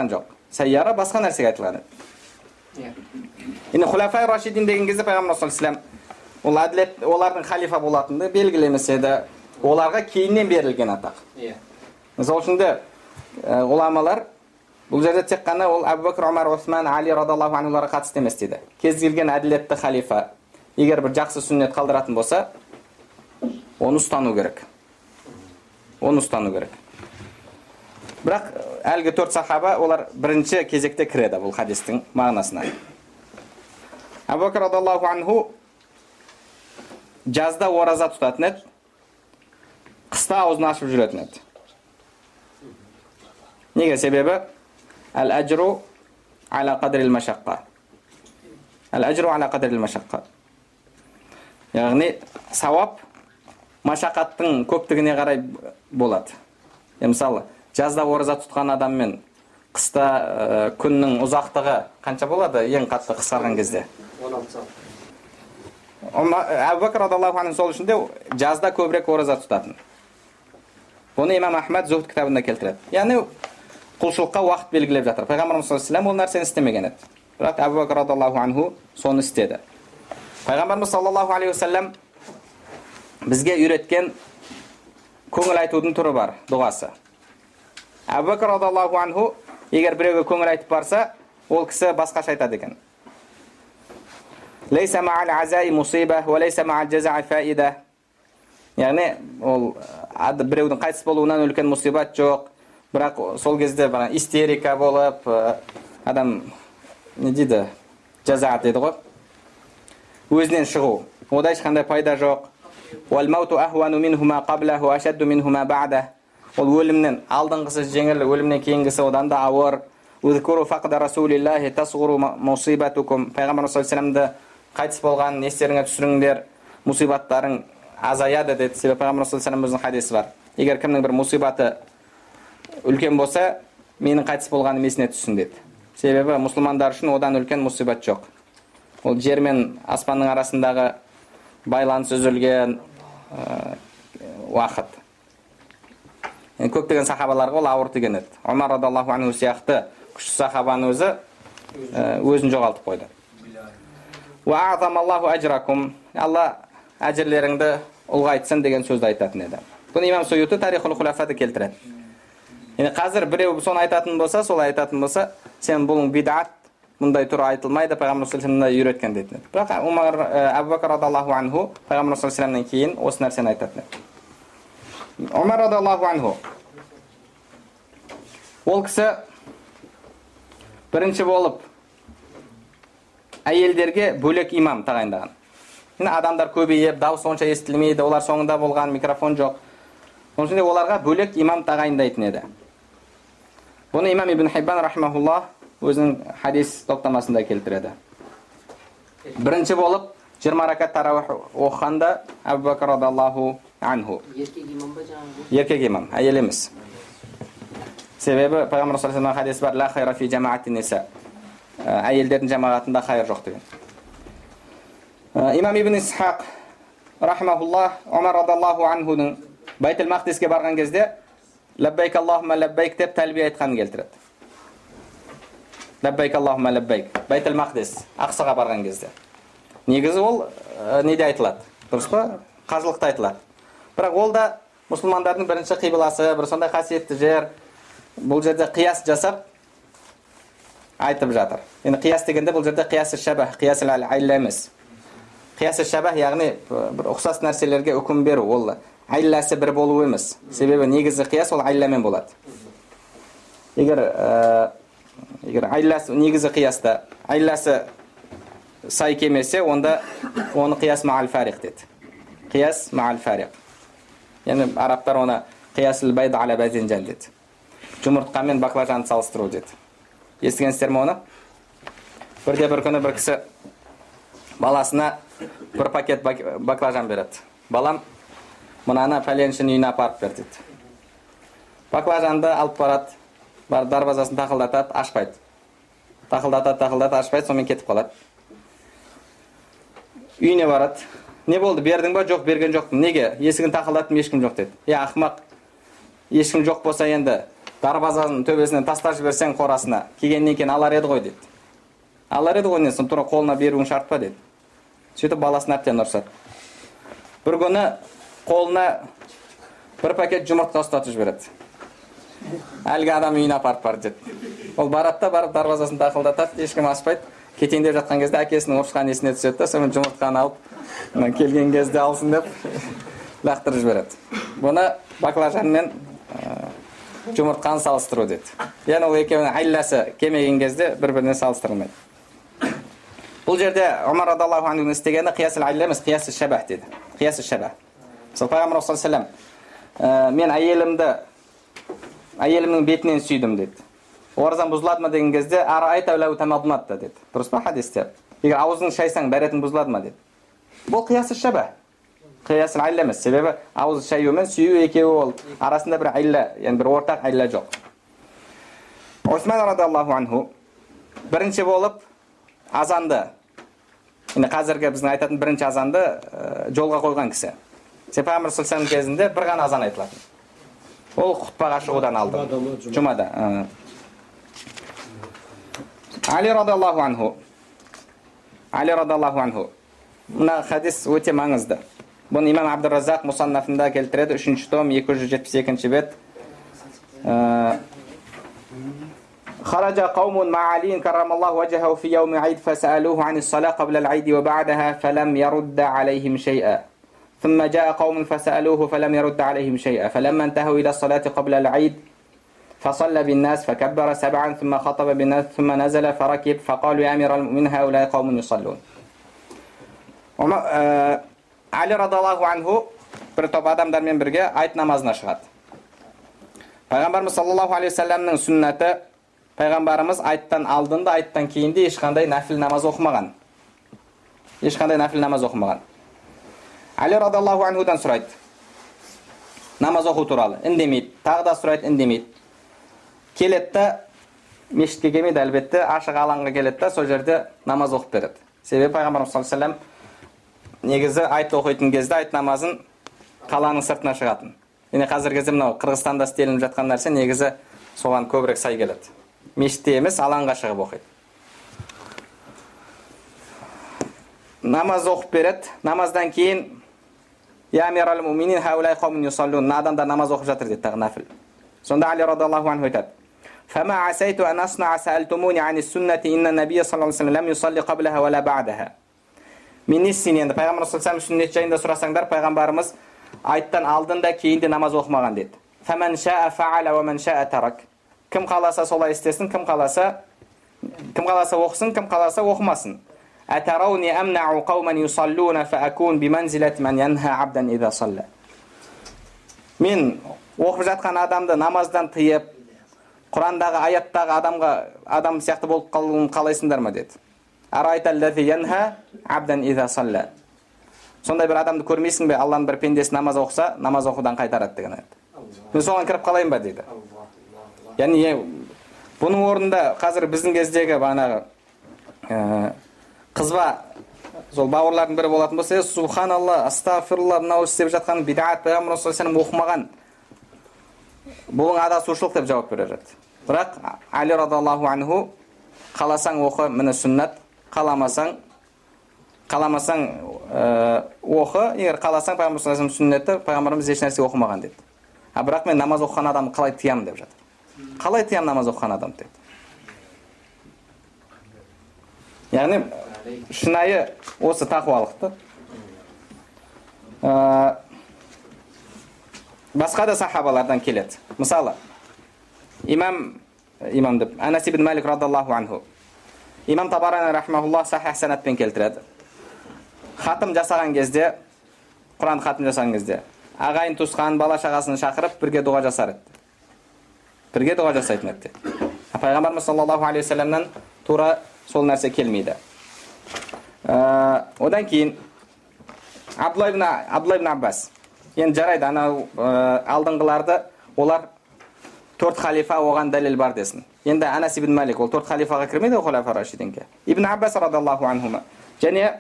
Speaker 1: жоқ. Сайяра басқа нәрсеге айтылған еді. Енді хулафа рашидин деген кезде Пайғамбар саллаллаху алейхи ва саллям ол олардың халифа болатынды белгілемесе де, оларға кейіннен берілген атақ. Сол үшін де ғұламалар бұл жерде тек қана ол Абу Бәкір, Омар, Осман, Али радиаллаху анхуларға қатысты емес дейді. Кез келген әділетті халифа егер бір жақсы сүннет қалдыратын болса, оны ұстану керек. Бірақ әлгі 4 сахаба олар бірінші кезекте кіреді бұл хадистің мағынасына. Абу Бәкір радиаллаху анху жазда ораза тұтатын еді, қыста аузын ашып жүретін еді. Неге? Себебі Әл-әжру аля қадрил машаққа. Яғни сауап машақаттың көптігіне қарай болады. Мысалы, жазда ораза тұтқан адаммен қыста күннің ұзақтығы қанша болады? Ең қатты қысқарған кезде
Speaker 2: 16 сағат.
Speaker 1: Абу Бәкір радиаллаху анху сол үшін де жазда көбірек ораза тұтатын. Бұны имам Ахмад Зухд кітабында келтіреді. Яғни құлшылыққа уақыт белгілеп жатыр. Пайғамбарымыз саллаллаху алейхи ва саллям ол нәрсені істемеген еді. Бірақ Абу Бәкір радиаллаху анху соны істеді. Пайғамбарымыз саллаллаху алейхи ва саллям бізге үйреткен көңіл айтудың түрі бар, дұғасы. Абу Бәкір радиаллаху анху егер біреуге көңіл айтып барса, ол кісі басқаша айтады екен. Лейса ма'ал азаи мусиба ва лейса ма'ал жазаи фаида. Яғни ол біреудің қайтыс болуынан үлкен мусибат жоқ. Бірақ сол кезде истерика болып, адам не дейді, жаза дейді ғой, өзінен шығу. Ода ешқандай пайда жоқ. وَالْمَوْتُ أَهْوَنُ مِنْهُمَا قَبْلَهُ وَأَشَدُّ мِنْهُمَا بَعْدَهُ. Ол өлімнен алдыңғысы жеңіл, өлімнен кейінгісі одан да ауыр. وَذْكُرُوا فَقْدَ رَسُولِ اللَّهِ تَصْغُرُ مُصِيبَتُكُمْ. Пайғамбар саллаллаху қайтыс болған естеріңе түсіріңдер, мусибаттарың азаяды деді. Себебі Пайғамбар саллаллаху өзінің хадисі бар. Егер кімнің бір мусибаты үлкен болса, менің қайтыс болғаным есіне түссін деді. Себебі мұсылмандар үшін одан үлкен мусибат жоқ. Ол жер мен аспанның арасындағы байланыс үзілген уақыт. Көптеген сахабаларға ол ауыр тиген еді. Омар радиаллаху анху сияқты күшті сахабаның өзін жоғалтып қойды. Ва азамаллаху ажракум. Алла әжірлеріңді ұлғайтсын деген сөзді айтатын еді. Бұны имам Суюти Тарихул Хулафада келтіреді. Яғни қазір біреу соны айтатын болса, солай айтатын болса, сен бұның бидат, мұндай түрі айтылмайды, пайғамбар саллаллаху алейхи ва үйреткен дейтін еді. Бірақ Абу Бакр радиаллаху анху пайғамбар саллаллаху алейхи ва кейін осы нәрсені айтатын еді. Омар радиаллаху анху ол кісі бірінші болып әйелдерге бөлек имам тағайындаған. Адамдар көбейіп, дауыс онша естілмейді, олар соңында болған, микрофон жоқ. Оның үшін оларға бөлек имам тағайындайтын еді. Бұны имам Ибн Хиббан рахимахуллах өзінің хадис топтамасында келтіреді. Бірінші болып 20 ракат тарауих оқығанда Абу Бакр радиаллаху анху.
Speaker 3: Еркек имам ба жаңағы?
Speaker 1: Еркек имам, әйел емес. Себебі пайғамбар саллаллаху алейхи ва саллям хадис бар: ла хайра фи жамаати ниса. Әйелдердің жамағатында хайыр жоқ деген. Имам Ибн Исхақ рахимахуллах Омар радиаллаху анхудың Байтул Мақдиске барған кезде лаббайк Аллахумма лаббайк деп тәлбие айтқанын келтіреді. Лаббайк Аллахумма лаббайк. Байтул Мақдис Ақсаға барған кезде. Негізі ол неде айтылады? Дұрыс па? Қажылықта айтылады. Бірақ ол да мұсылмандардың бірінші қибыласы, бір сондай қасиетті жер. Бұл жерде қияс жасап айтып жатыр. Енді қияс дегенде бұл жерде қияс шабах, қияс аль-айла емес. Қияс шабах яғни бір ұқсас нәрселерге үкім беру, ол айласы бір болу емес. Себебі негізі қияс ол айламен болады. Егер айласы негізі қияста айласы сай келмесе, онда оны қияс ма'ал фариқ дейді. Қияс ма'ал фариқ. Яғни арабтар оны қияс аль-байд аля базинжан дейді. Жұмыртқа мен баклажанды салыстыру дейді. Естігенсіздер ме оны? Бірде бір күні бір кісі баласына бір пакет баклажан береді. Балам, мынаны пәленшінің үйіне апарып бер дейді. Баклажанды алып барады, бар дарбазасын тақылдатады, ашпайды. Тақылдатады, ашпайды, сонымен кетіп қалады. Үйіне барады. Не болды, бердің ба? Жоқ, берген жоқпын. Неге? Есігін тақылдаттым, ешкім жоқ деді. Ақымақ, ешкім жоқ болса енді дарбазаның төбесінен тастап жіберсең қорасына, келгеннен кейін алар еді ғой деді. Алар еді ғой, несін тура қолына беруің шарт па деді. Сөйтіп баласын әбден ұрсады. Бір күні қолына бір пакет жұмыртқа ұстатып жібереді. Әлгі адам үйіне апарып бар деді. Ол барады да барып дарбазасын тақылдатады, ешкім ашпайды. Кетейін деп жатқан кезде әкесінің ұрысқан есіне түседі да, сонымен жұмыртқаны алып, келген кезде алсын деп лақтырып жібереді. Бұны баклажанмен жұмыртқаны салыстыру деді. Яғни ол екеуінің айласы келмеген кезде бір-біріне салыстырылмайды. Бұл жерде Омар радиаллаху анхудың істегені қияс аль-айла емес, қияс шабах деді. Қияс шабах. Мысалы пайғамбар саллаллаху алейхи ва саллям мен әйелімнің бетінен сүйдім деді. Оразам бұзылады ма деген кезде арайта лау тамадматта деді. Дұрыс па хадисте? Егер аузың шайсаң бәретің бұзылады ма деді. Бұл қияс шабах. Қияс аль-айла емес. Себебі ауыз шаю мен сүю екеуі ол арасында бір айла, яғни бір ортақ айла жоқ. Осман радиаллаху анху бірінші болып азанды, енді қазіргі біздің айтатын бірінші азанды жолға қойған кісі. Пайғамбар саллаллаху алейхи ва саллям кезінде бір ғана азан айтылатын. Ол құтпаға шығудан алды. Жұмада. Али радиаллаху анху. Али радиаллаху анху. Мына хадис өте маңызды. Бұны имам Абдур-Раззақ Мусаннафында келтіреді, 3-ші том, 272-ші бет. خرج قوم مع علي كرم الله وجهه في يوم عيد فسألوه عن الصلاة قبل العيد وبعدها فلم يرد عليهم شيئا ثم جاء قوم فسألوه فلم يرد عليهم شيئا فلما انتهوا إلى الصلاة قبل العيد فصلى بالناس فكبر 7 ثم خطب بالناس ثم نزل فركب فقالوا يا أمير المؤمنين هؤلاء قوم يصلون. Али радиаллаху анху бір топ адамдармен бірге айт намазына шығады. Пайғамбарымыз саллаллаху алейхи ва саллямның сүннаты, пайғамбарымыз айттан алдында, айттан кейінде ешқандай нафил намаз оқымаған. Али радиаллаху анхудан сұрайды намаз оқу туралы, үндемейді. Тағы да сұрайды, үндемейді. Келеді да, мешітке келмейді әлбетте, ашық алаңға келеді да, сол жерде намаз оқып береді. Себебі пайғамбарымыз саллаллаху алейхи ва саллям негізі айт оқитын кезде айт намазын қаланың сыртына шығатын. Енді қазіргі кезде мынау Қырғызстанда істелініп жатқан нәрсе негізі соған көбірек сай келеді. Мешітте емес, алаңға шығып оқиды. намаз оқып береді. Намаздан кейін я амирал муминин хаулай қаумун юсаллун, адамдар намаз оқып жатыр дейді, тағы нафил. Сонда Али радиаллаху анху айтады: فما عسيت أن أصنع سألتموني عن السنة إن النبي صلى الله عليه وسلم لم يصلي قبلها ولا بعدها. Мен не істейін енді, пайғамбар саллаллаху сүннет жайында сұрасаңдар, пайғамбарымыз айттан алдында кейін де намаз оқымаған деді. فمن شاء فعل ومن شاء ترك. Кім қаласа солай істесін, кім қаласа оқысын, кім қаласа оқымасын. أتروني أمنع قوما يصلون فأكون بمنزلة من ينهى عبدا إذا صلى. Мен оқып жатқан адамды намаздан тыйып, Құрандағы аяттағы адам сияқты болып қалуын қалайсыңдар ма деді. Арайталлази янха абдан иза салла. Сондай бір адамды көрмейсің бе, Алланың бір пендесі намаз оқыса, намаз оқудан қайтарады деген айтты. Мен соған кіріп қалайын ба дейді. Яғни бұның орнында қазір біздің кездегі бағанағы қызба сол бауырлардың бірі болатын болса, субханалла, астағфирулла, мынау істеп жатқан бидағат, пайғамбар саллаллаху алейхи вассалам оқымаған. Бұның адасушылық деп жауап берер еді. Бірақ Али радиаллаху анху қаласаң оқы, міне сүннат, қаламасаң оқы, егер қаласаң пайғамбар саллаллаху алейхи сүннетті, пайғамбарымыз еш нәрсе оқымаған деді. Бірақ мен намаз оқыған адамды қалай тиямын деп жатыр. Қалай тиямын намаз оқыған адам деді. Яғни шынайы осы тақуалықты. Басқа да сахабалардан келеді. Мысалы, имам деп Анас ибн Малик радиаллаху анху, имам Табарани рахмахуллах сахих санатпен келтіреді. Хатым жасаған кезде, Құран хатым жасаған кезде, ағайын туысқан бала шағасын шақырып бірге дұға жасар еді. Бірге дұға жасайтын еді. Пайғамбарымыз саллаллаху алейхи вассаламнан тура сол нәрсе келмейді. Одан кейін Абдулла ибн Аббас. Енді жарайды, анау алдыңғыларды олар 4 халифа оған дәлел бар десін. Енді Анас ибн Малик ол 4 халифаға кірмейді, хулафа рашидинге. Ибн Аббас радиаллаху анхума және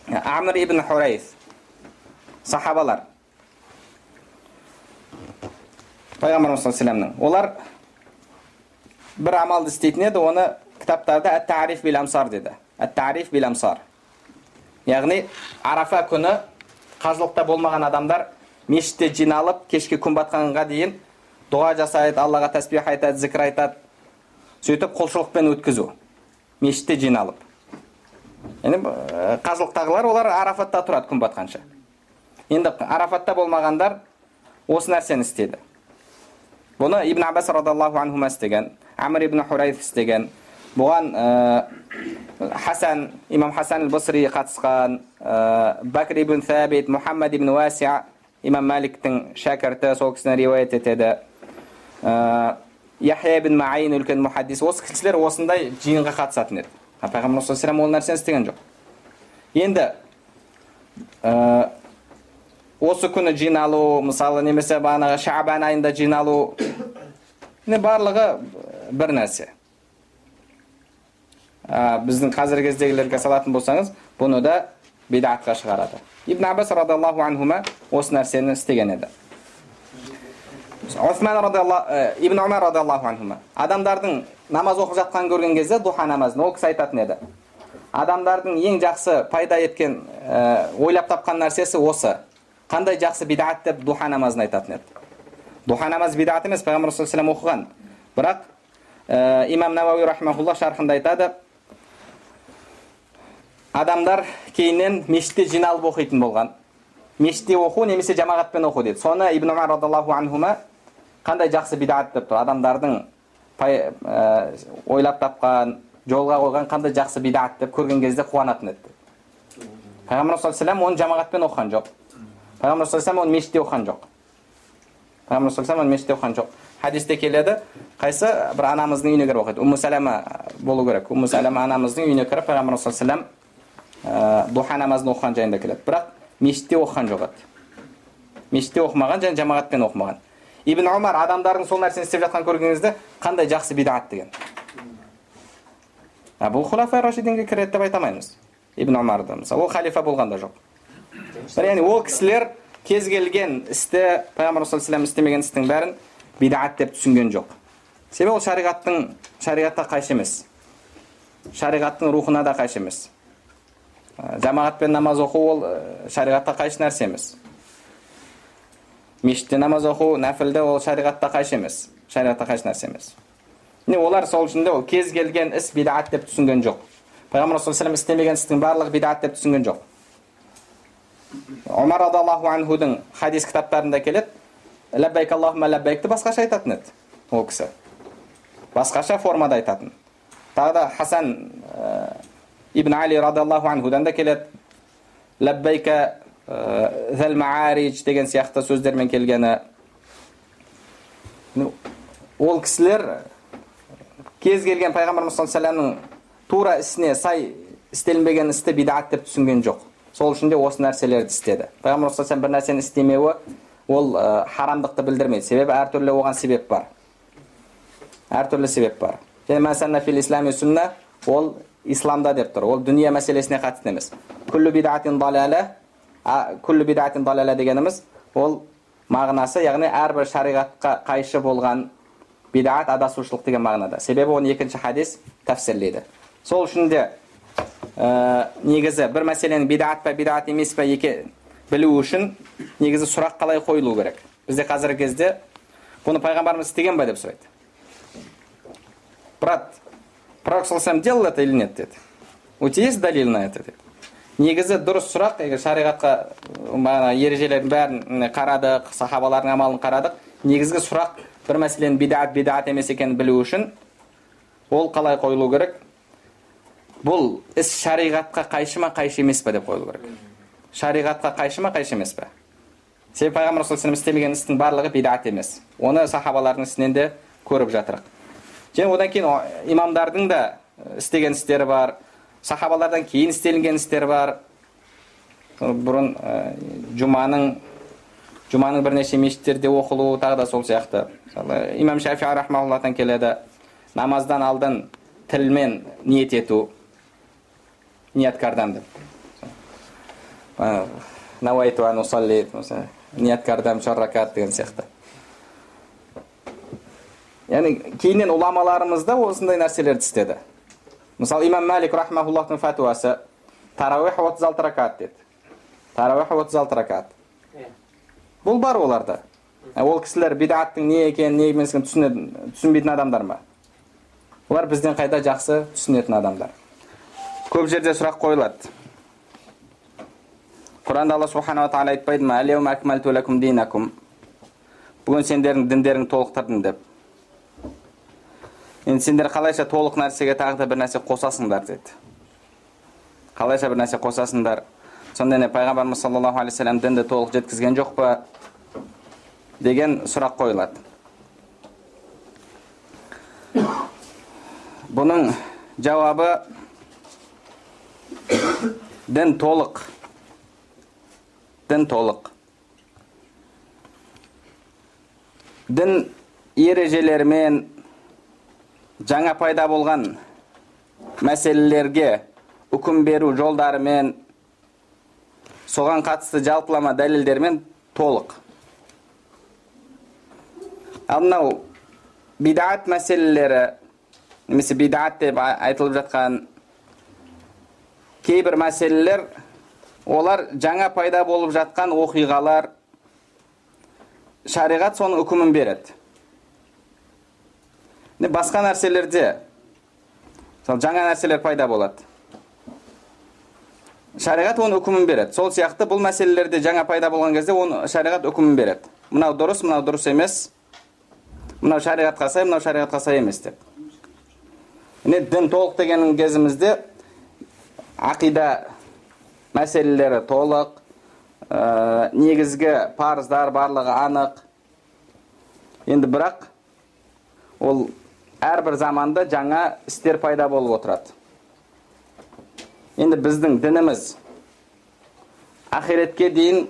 Speaker 1: Амр ибн Хурайс сахабалар. Пайғамбарымыз саллаллаху алейхи вассаламның олар бір амалды істейтін еді, оны кітаптарда ат-тариф бил амсар деді. Ат-тариф бил амсар. Яғни Арафа күні қажылықта болмаған адамдар мешітте жиналып, кешке күн батқанға дейін дұға жасайды, Аллаға тәсбих айтады, зікір айтады. Сөйтіп құлшылықпен өткізу. Мешітте жиналып. Яғни қажылықтағылар олар Арафатта тұрады күн батқанша. Енді Арафатта болмағандар осы нәрсені істеді. Бұны Ибн Аббас радиаллаху анхума істеген, Амр ибн Хурайф істеген. Бұған имам Хасан al-Басри қатысқан, Бакр ибн Сабит, Мухаммад ибн Васиа, имам Маликтің шәкірті, сол кісіні риуаят етеді. Яхья ибн Маин үлкен мухаддис. Осы кісілер осындай жиынға қатысатын еді. Пайғамбар саллаллаху алейхи вассалам ол нәрсені істеген жоқ. Енді осы күні жиналу, мысалы немесе бағанағы Шаабан айында жиналу, барлығы бір нәрсе. Біздің қазіргі кездегілерге салатын болсаңыз, бұны да бидатқа шығарады. Ибн Аббас радиаллаху анхума осы нәрсені істеген еді. Ибн Умар радиаллаху анхума адамдардың намаз оқып жатқан көрген кезде духа намазын ол кісі айтатын еді. Адамдардың ең жақсы пайда еткен, ойлап тапқан нәрсесі осы. Қандай жақсы бидат деп духа намазын айтатын еді. Духа намаз бидат емес, пайғамбар саллаллаху алейхи вассалам оқыған. Бірақ имам Навауи рахмахуллах шархында айтады, адамдар кейіннен мешітте жиналып оқитын болған. Мешітте оқу немесе жамағатпен оқу деді. Соны Ибн Умар радиаллаху анхума қандай жақсы бидат деп тұр. Адамдардың ойлап тапқан, жолға қойған қандай жақсы бидат деп көрген кезде қуанатын еді. Пайғамбар саллаллаху алейхи вассалам оны жамағатпен оқыған жоқ. Пайғамбар саллаллаху алейхи вассалам оны мешітте оқыған жоқ. Пайғамбар саллаллаху алейхи вассалам оны мешітте оқыған жоқ. Хадисте келеді, қайсы бір анамыздың үйіне кіріп оқиды. Умму Салама болу керек. Умму Салама анамыздың үйіне кіріп пайғамбар саллаллаху алейхи вассалам духа намазын оқыған жайында келеді. Бірақ мешітте оқыған жоқ еді. Мешітте оқымаған және жамағатпен оқымаған. Ибн Умар адамдардың сол нәрсені істеп жатқан көрген кезде қандай жақсы бидат деген. Бұл хулафа рашидинге кіреді деп айтамаймыз. Ибн Умарды мысалы ол халифа болған да жоқ. Яғни ол кісілер кез келген істі пайғамбар саллаллаху алейхи вассалам істемеген істің бәрін бидат деп түсінген жоқ. Себебі ол шариғатқа қайшы емес. Шариғаттың рухына да қайшы емес. Жамағатпен намаз оқу ол шариғатқа қайшы нәрсе емес. Мешітте намаз оқу, нәпілді ол шариғатқа қайшы емес. Шариғатқа қайшы нәрсе емес. Олар сол үшін де ол кез келген іс бидағат деп түсінген жоқ. Пайғамбар саллаллаху алейхи істемеген істің барлығы бидағат деп түсінген жоқ. Омар радиаллаху анхудың хадис кітаптарында келеді, ләббәйк аллахумма ләббәйкті басқаша айтатын еді ол кісі. Басқаша формада айтатын. Тағы да Хасан ибн Али радиаллаху анхудан да келеді, ләббәйка зәл мааридж деген сияқты сөздермен келгені. Ол кісілер кез келген пайғамбарымыз саллаллаху алейхи вассаламның тура ісіне сай істелінбеген істі бидағат деп түсінген жоқ. Сол үшін де осы нәрселерді істеді. Пайғамбар саллаллаху алейхи вассалам бір нәрсені істемеуі ол харамдықты білдірмейді. Себебі әртүрлі оған себеп бар. Әртүрлі себеп бар. Және мәсәлән фил ислами сүнна ол исламда деп тұр. Ол дүние мәселесіне қатысты емес. Күллу бидағатин далала дегеніміз ол мағынасы, яғни әрбір шариғатқа қайшы болған бидағат адасушылық деген мағынада. Себебі оны екінші хадис тәфсірлейді. Сол үшін де негізі бір мәселенің бидағат па бидағат емес па білу үшін негізі сұрақ қалай қойылу керек. Бізде қазіргі кезде бұны пайғамбарымыз істеген бе деп сұрайды. Брат, пророк саллаллаху алейхи делал это или нет деді. У тебя есть далил на это деді. Негізі дұрыс сұрақ, егер шариғатқа ережелердің бәрін қарадық, сахабалардың амалын қарадық, негізгі сұрақ бір мәселенің бидағат емес екенін білу үшін ол қалай қойылу керек? Бұл іс шариғатқа қайшы ма, қайшы емес пе деп қойылу керек. Шариғатқа қайшы ма, қайшы емес пе? Себебі пайғамбар саллаллаху алейхи істемеген істің барлығы бидағат емес. Оны сахабалардың ісінен де көріп жатырық. Және одан кейін имамдардың да істеген істері бар, сахабалардан кейін істелінген істер бар. Бұрын жұманың бірнеше мешіттерде оқылуы тағы да сол сияқты. Имам Шафии рахмауллахтан келеді, намаздан алдын тілмен ниет ету, ниет кардам деп. Навайту ан усалли, ниет кардам шарракат деген сияқты. Яғни кейіннен уламаларымыз да осындай нәрселерді істеді. Мысалы имам Малик рахмауллахтың фатуасы тарауих 36 ракат деді. Тарауих 36 ракат. Бұл бар оларда. Ол кісілер бидағаттың не екенін, не емесін түсінбейтін адамдар ма? Олар бізден қайда жақсы түсінетін адамдар. Көп жерде сұрақ қойылады. Құранда Алла субхана ва тағала айтпайды ма? Ал-яума акмалту лакум динакум. Бүгін сендердің діндерің толықтырдым деп. Енді сендер қалайша толық нәрсеге тағы да бір нәрсе қосасыңдар деді. Қалайша бір нәрсе қосасыңдар. Сонда не пайғамбарымыз саллаллаху алейхи вассалам дінді толық жеткізген жоқ па деген сұрақ қойылады. Бұның жауабы дін толық. Дін толық. Дін ережелермен жаңа пайда болған мәселелерге үкім беру жолдарымен соған қатысты жалпылама дәлелдермен толық. Ал мынау бидағат мәселелері, немесе бидағат деп айтылып жатқан кейбір мәселелер, олар жаңа пайда болып жатқан оқиғалар, шариғат соның үкімін береді. Басқа нәрселерде жаңа нәрселер пайда болады. Шариғат оның үкімін береді. Сол сияқты бұл мәселелерде жаңа пайда болған кезде оны шариғат үкімін береді. Мынау дұрыс емес. Мынау шариғатқа сай, мынау шариғатқа сай емес деп. Дін толық деген кезімізде ақида мәселелері толық, негізгі парыздар барлығы анық. Енді бірақ ол әрбір заманда жаңа істер пайда болып отырады. Енді біздің дініміз ақиретке дейін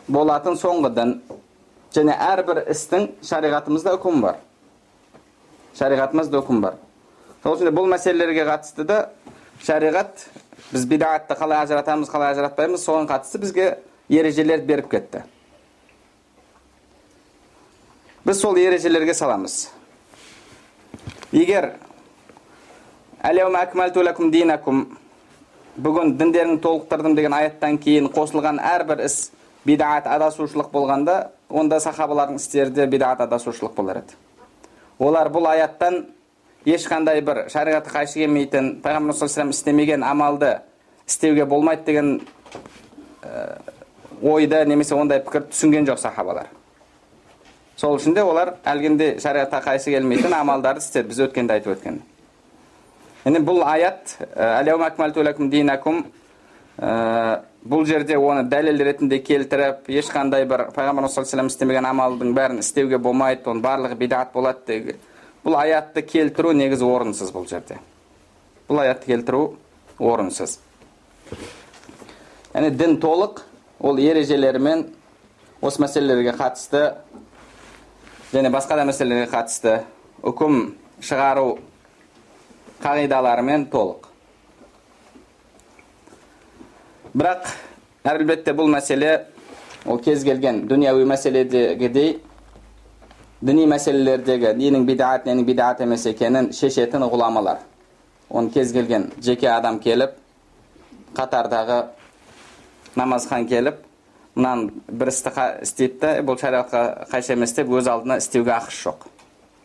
Speaker 1: болатын соңғы дін. Және әрбір істің шариғатымызда үкім бар. Шариғатымызда үкім бар. Сол үшін бұл мәселелерге қатысты да шариғат біз бидағатты қалай ажыратамыз, қалай ажыратпаймыз, соған қатысты бізге ережелер беріп кетті. Біз сол ережелерге саламыз. Егер «Ал-яума акмалту лакум динакум» бүгін діндерін толықтырдым деген аяттан кейін қосылған әрбір іс бидағат, адасушылық болғанда, онда сахабалардың істері де бидағат, адасушылық болар еді. Олар бұл аяттан ешқандай бір шариғатқа қайшы келмейтін, пайғамбар саллаллаху алейхи ва саллям істемеген амалды істеуге болмайды деген ойды немесе ондай пікір түсінген жоқ сахабалар. Сол үшін де олар әлгінде шариғатқа қайшы келмейтін амалдарды істеді, біз өткенде айтып өткен. Енді бұл аят «Ал-яума акмалту лакум динакум» бұл жерде оны дәлел ретінде келтіріп, ешқандай бір пайғамбар саллаллаху алейхи ва саллям істемеген амалдың бәрін істеуге болмайды, оның барлығы бидағат болады деген бұл аятты келтіру негізі орынсыз бұл жерде. Бұл аятты келтіру орынсыз. Яғни дін толық, ол ережелерімен осы мәселелерге қатысты және басқа да мәселелерге қатысты үкім шығару қағидаларымен толық. Бірақ әлбетте бұл мәселе ол кез келген дүнияви мәселедегідей діни мәселелердегі ненің бидағат, ненің бидағат емес екенін шешетін ғұламалар. Оны кез келген жеке адам келіп, қатардағы намазхан келіп, мынан бір істі істейді, бұл шариғатқа қайшы емес деп өз алдына істеуге ақысы жоқ.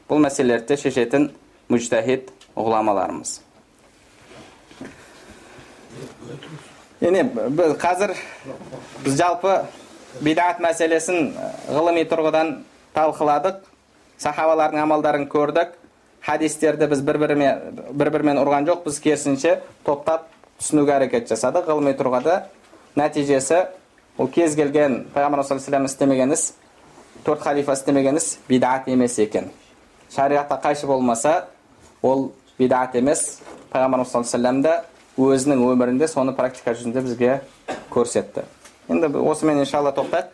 Speaker 1: Бұл мәселелерді шешетін мүжтәһид ғұламаларымыз. Біз қазір жалпы бидағат мәселесін ғылыми тұрғыдан талқыладық, сахабалардың амалдарын көрдік, хадистерді біз бір-бірімен ұрған жоқ, біз керісінше топтап түсінуге әрекет жасадық. Ғылыми тұрғыда нәтижесі ол кез келген пайғамбар саллаллаху алейхи ва саллям істемеген іс, 4 халифа істемеген іс бидағат емес екен. Шариғатқа қайшы болмаса, ол бидағат емес. Пайғамбар саллаллаху алейхи ва саллям да өзінің өмірінде соны практика жүзінде бізге көрсетті. Енді осымен иншалла тоқтайық.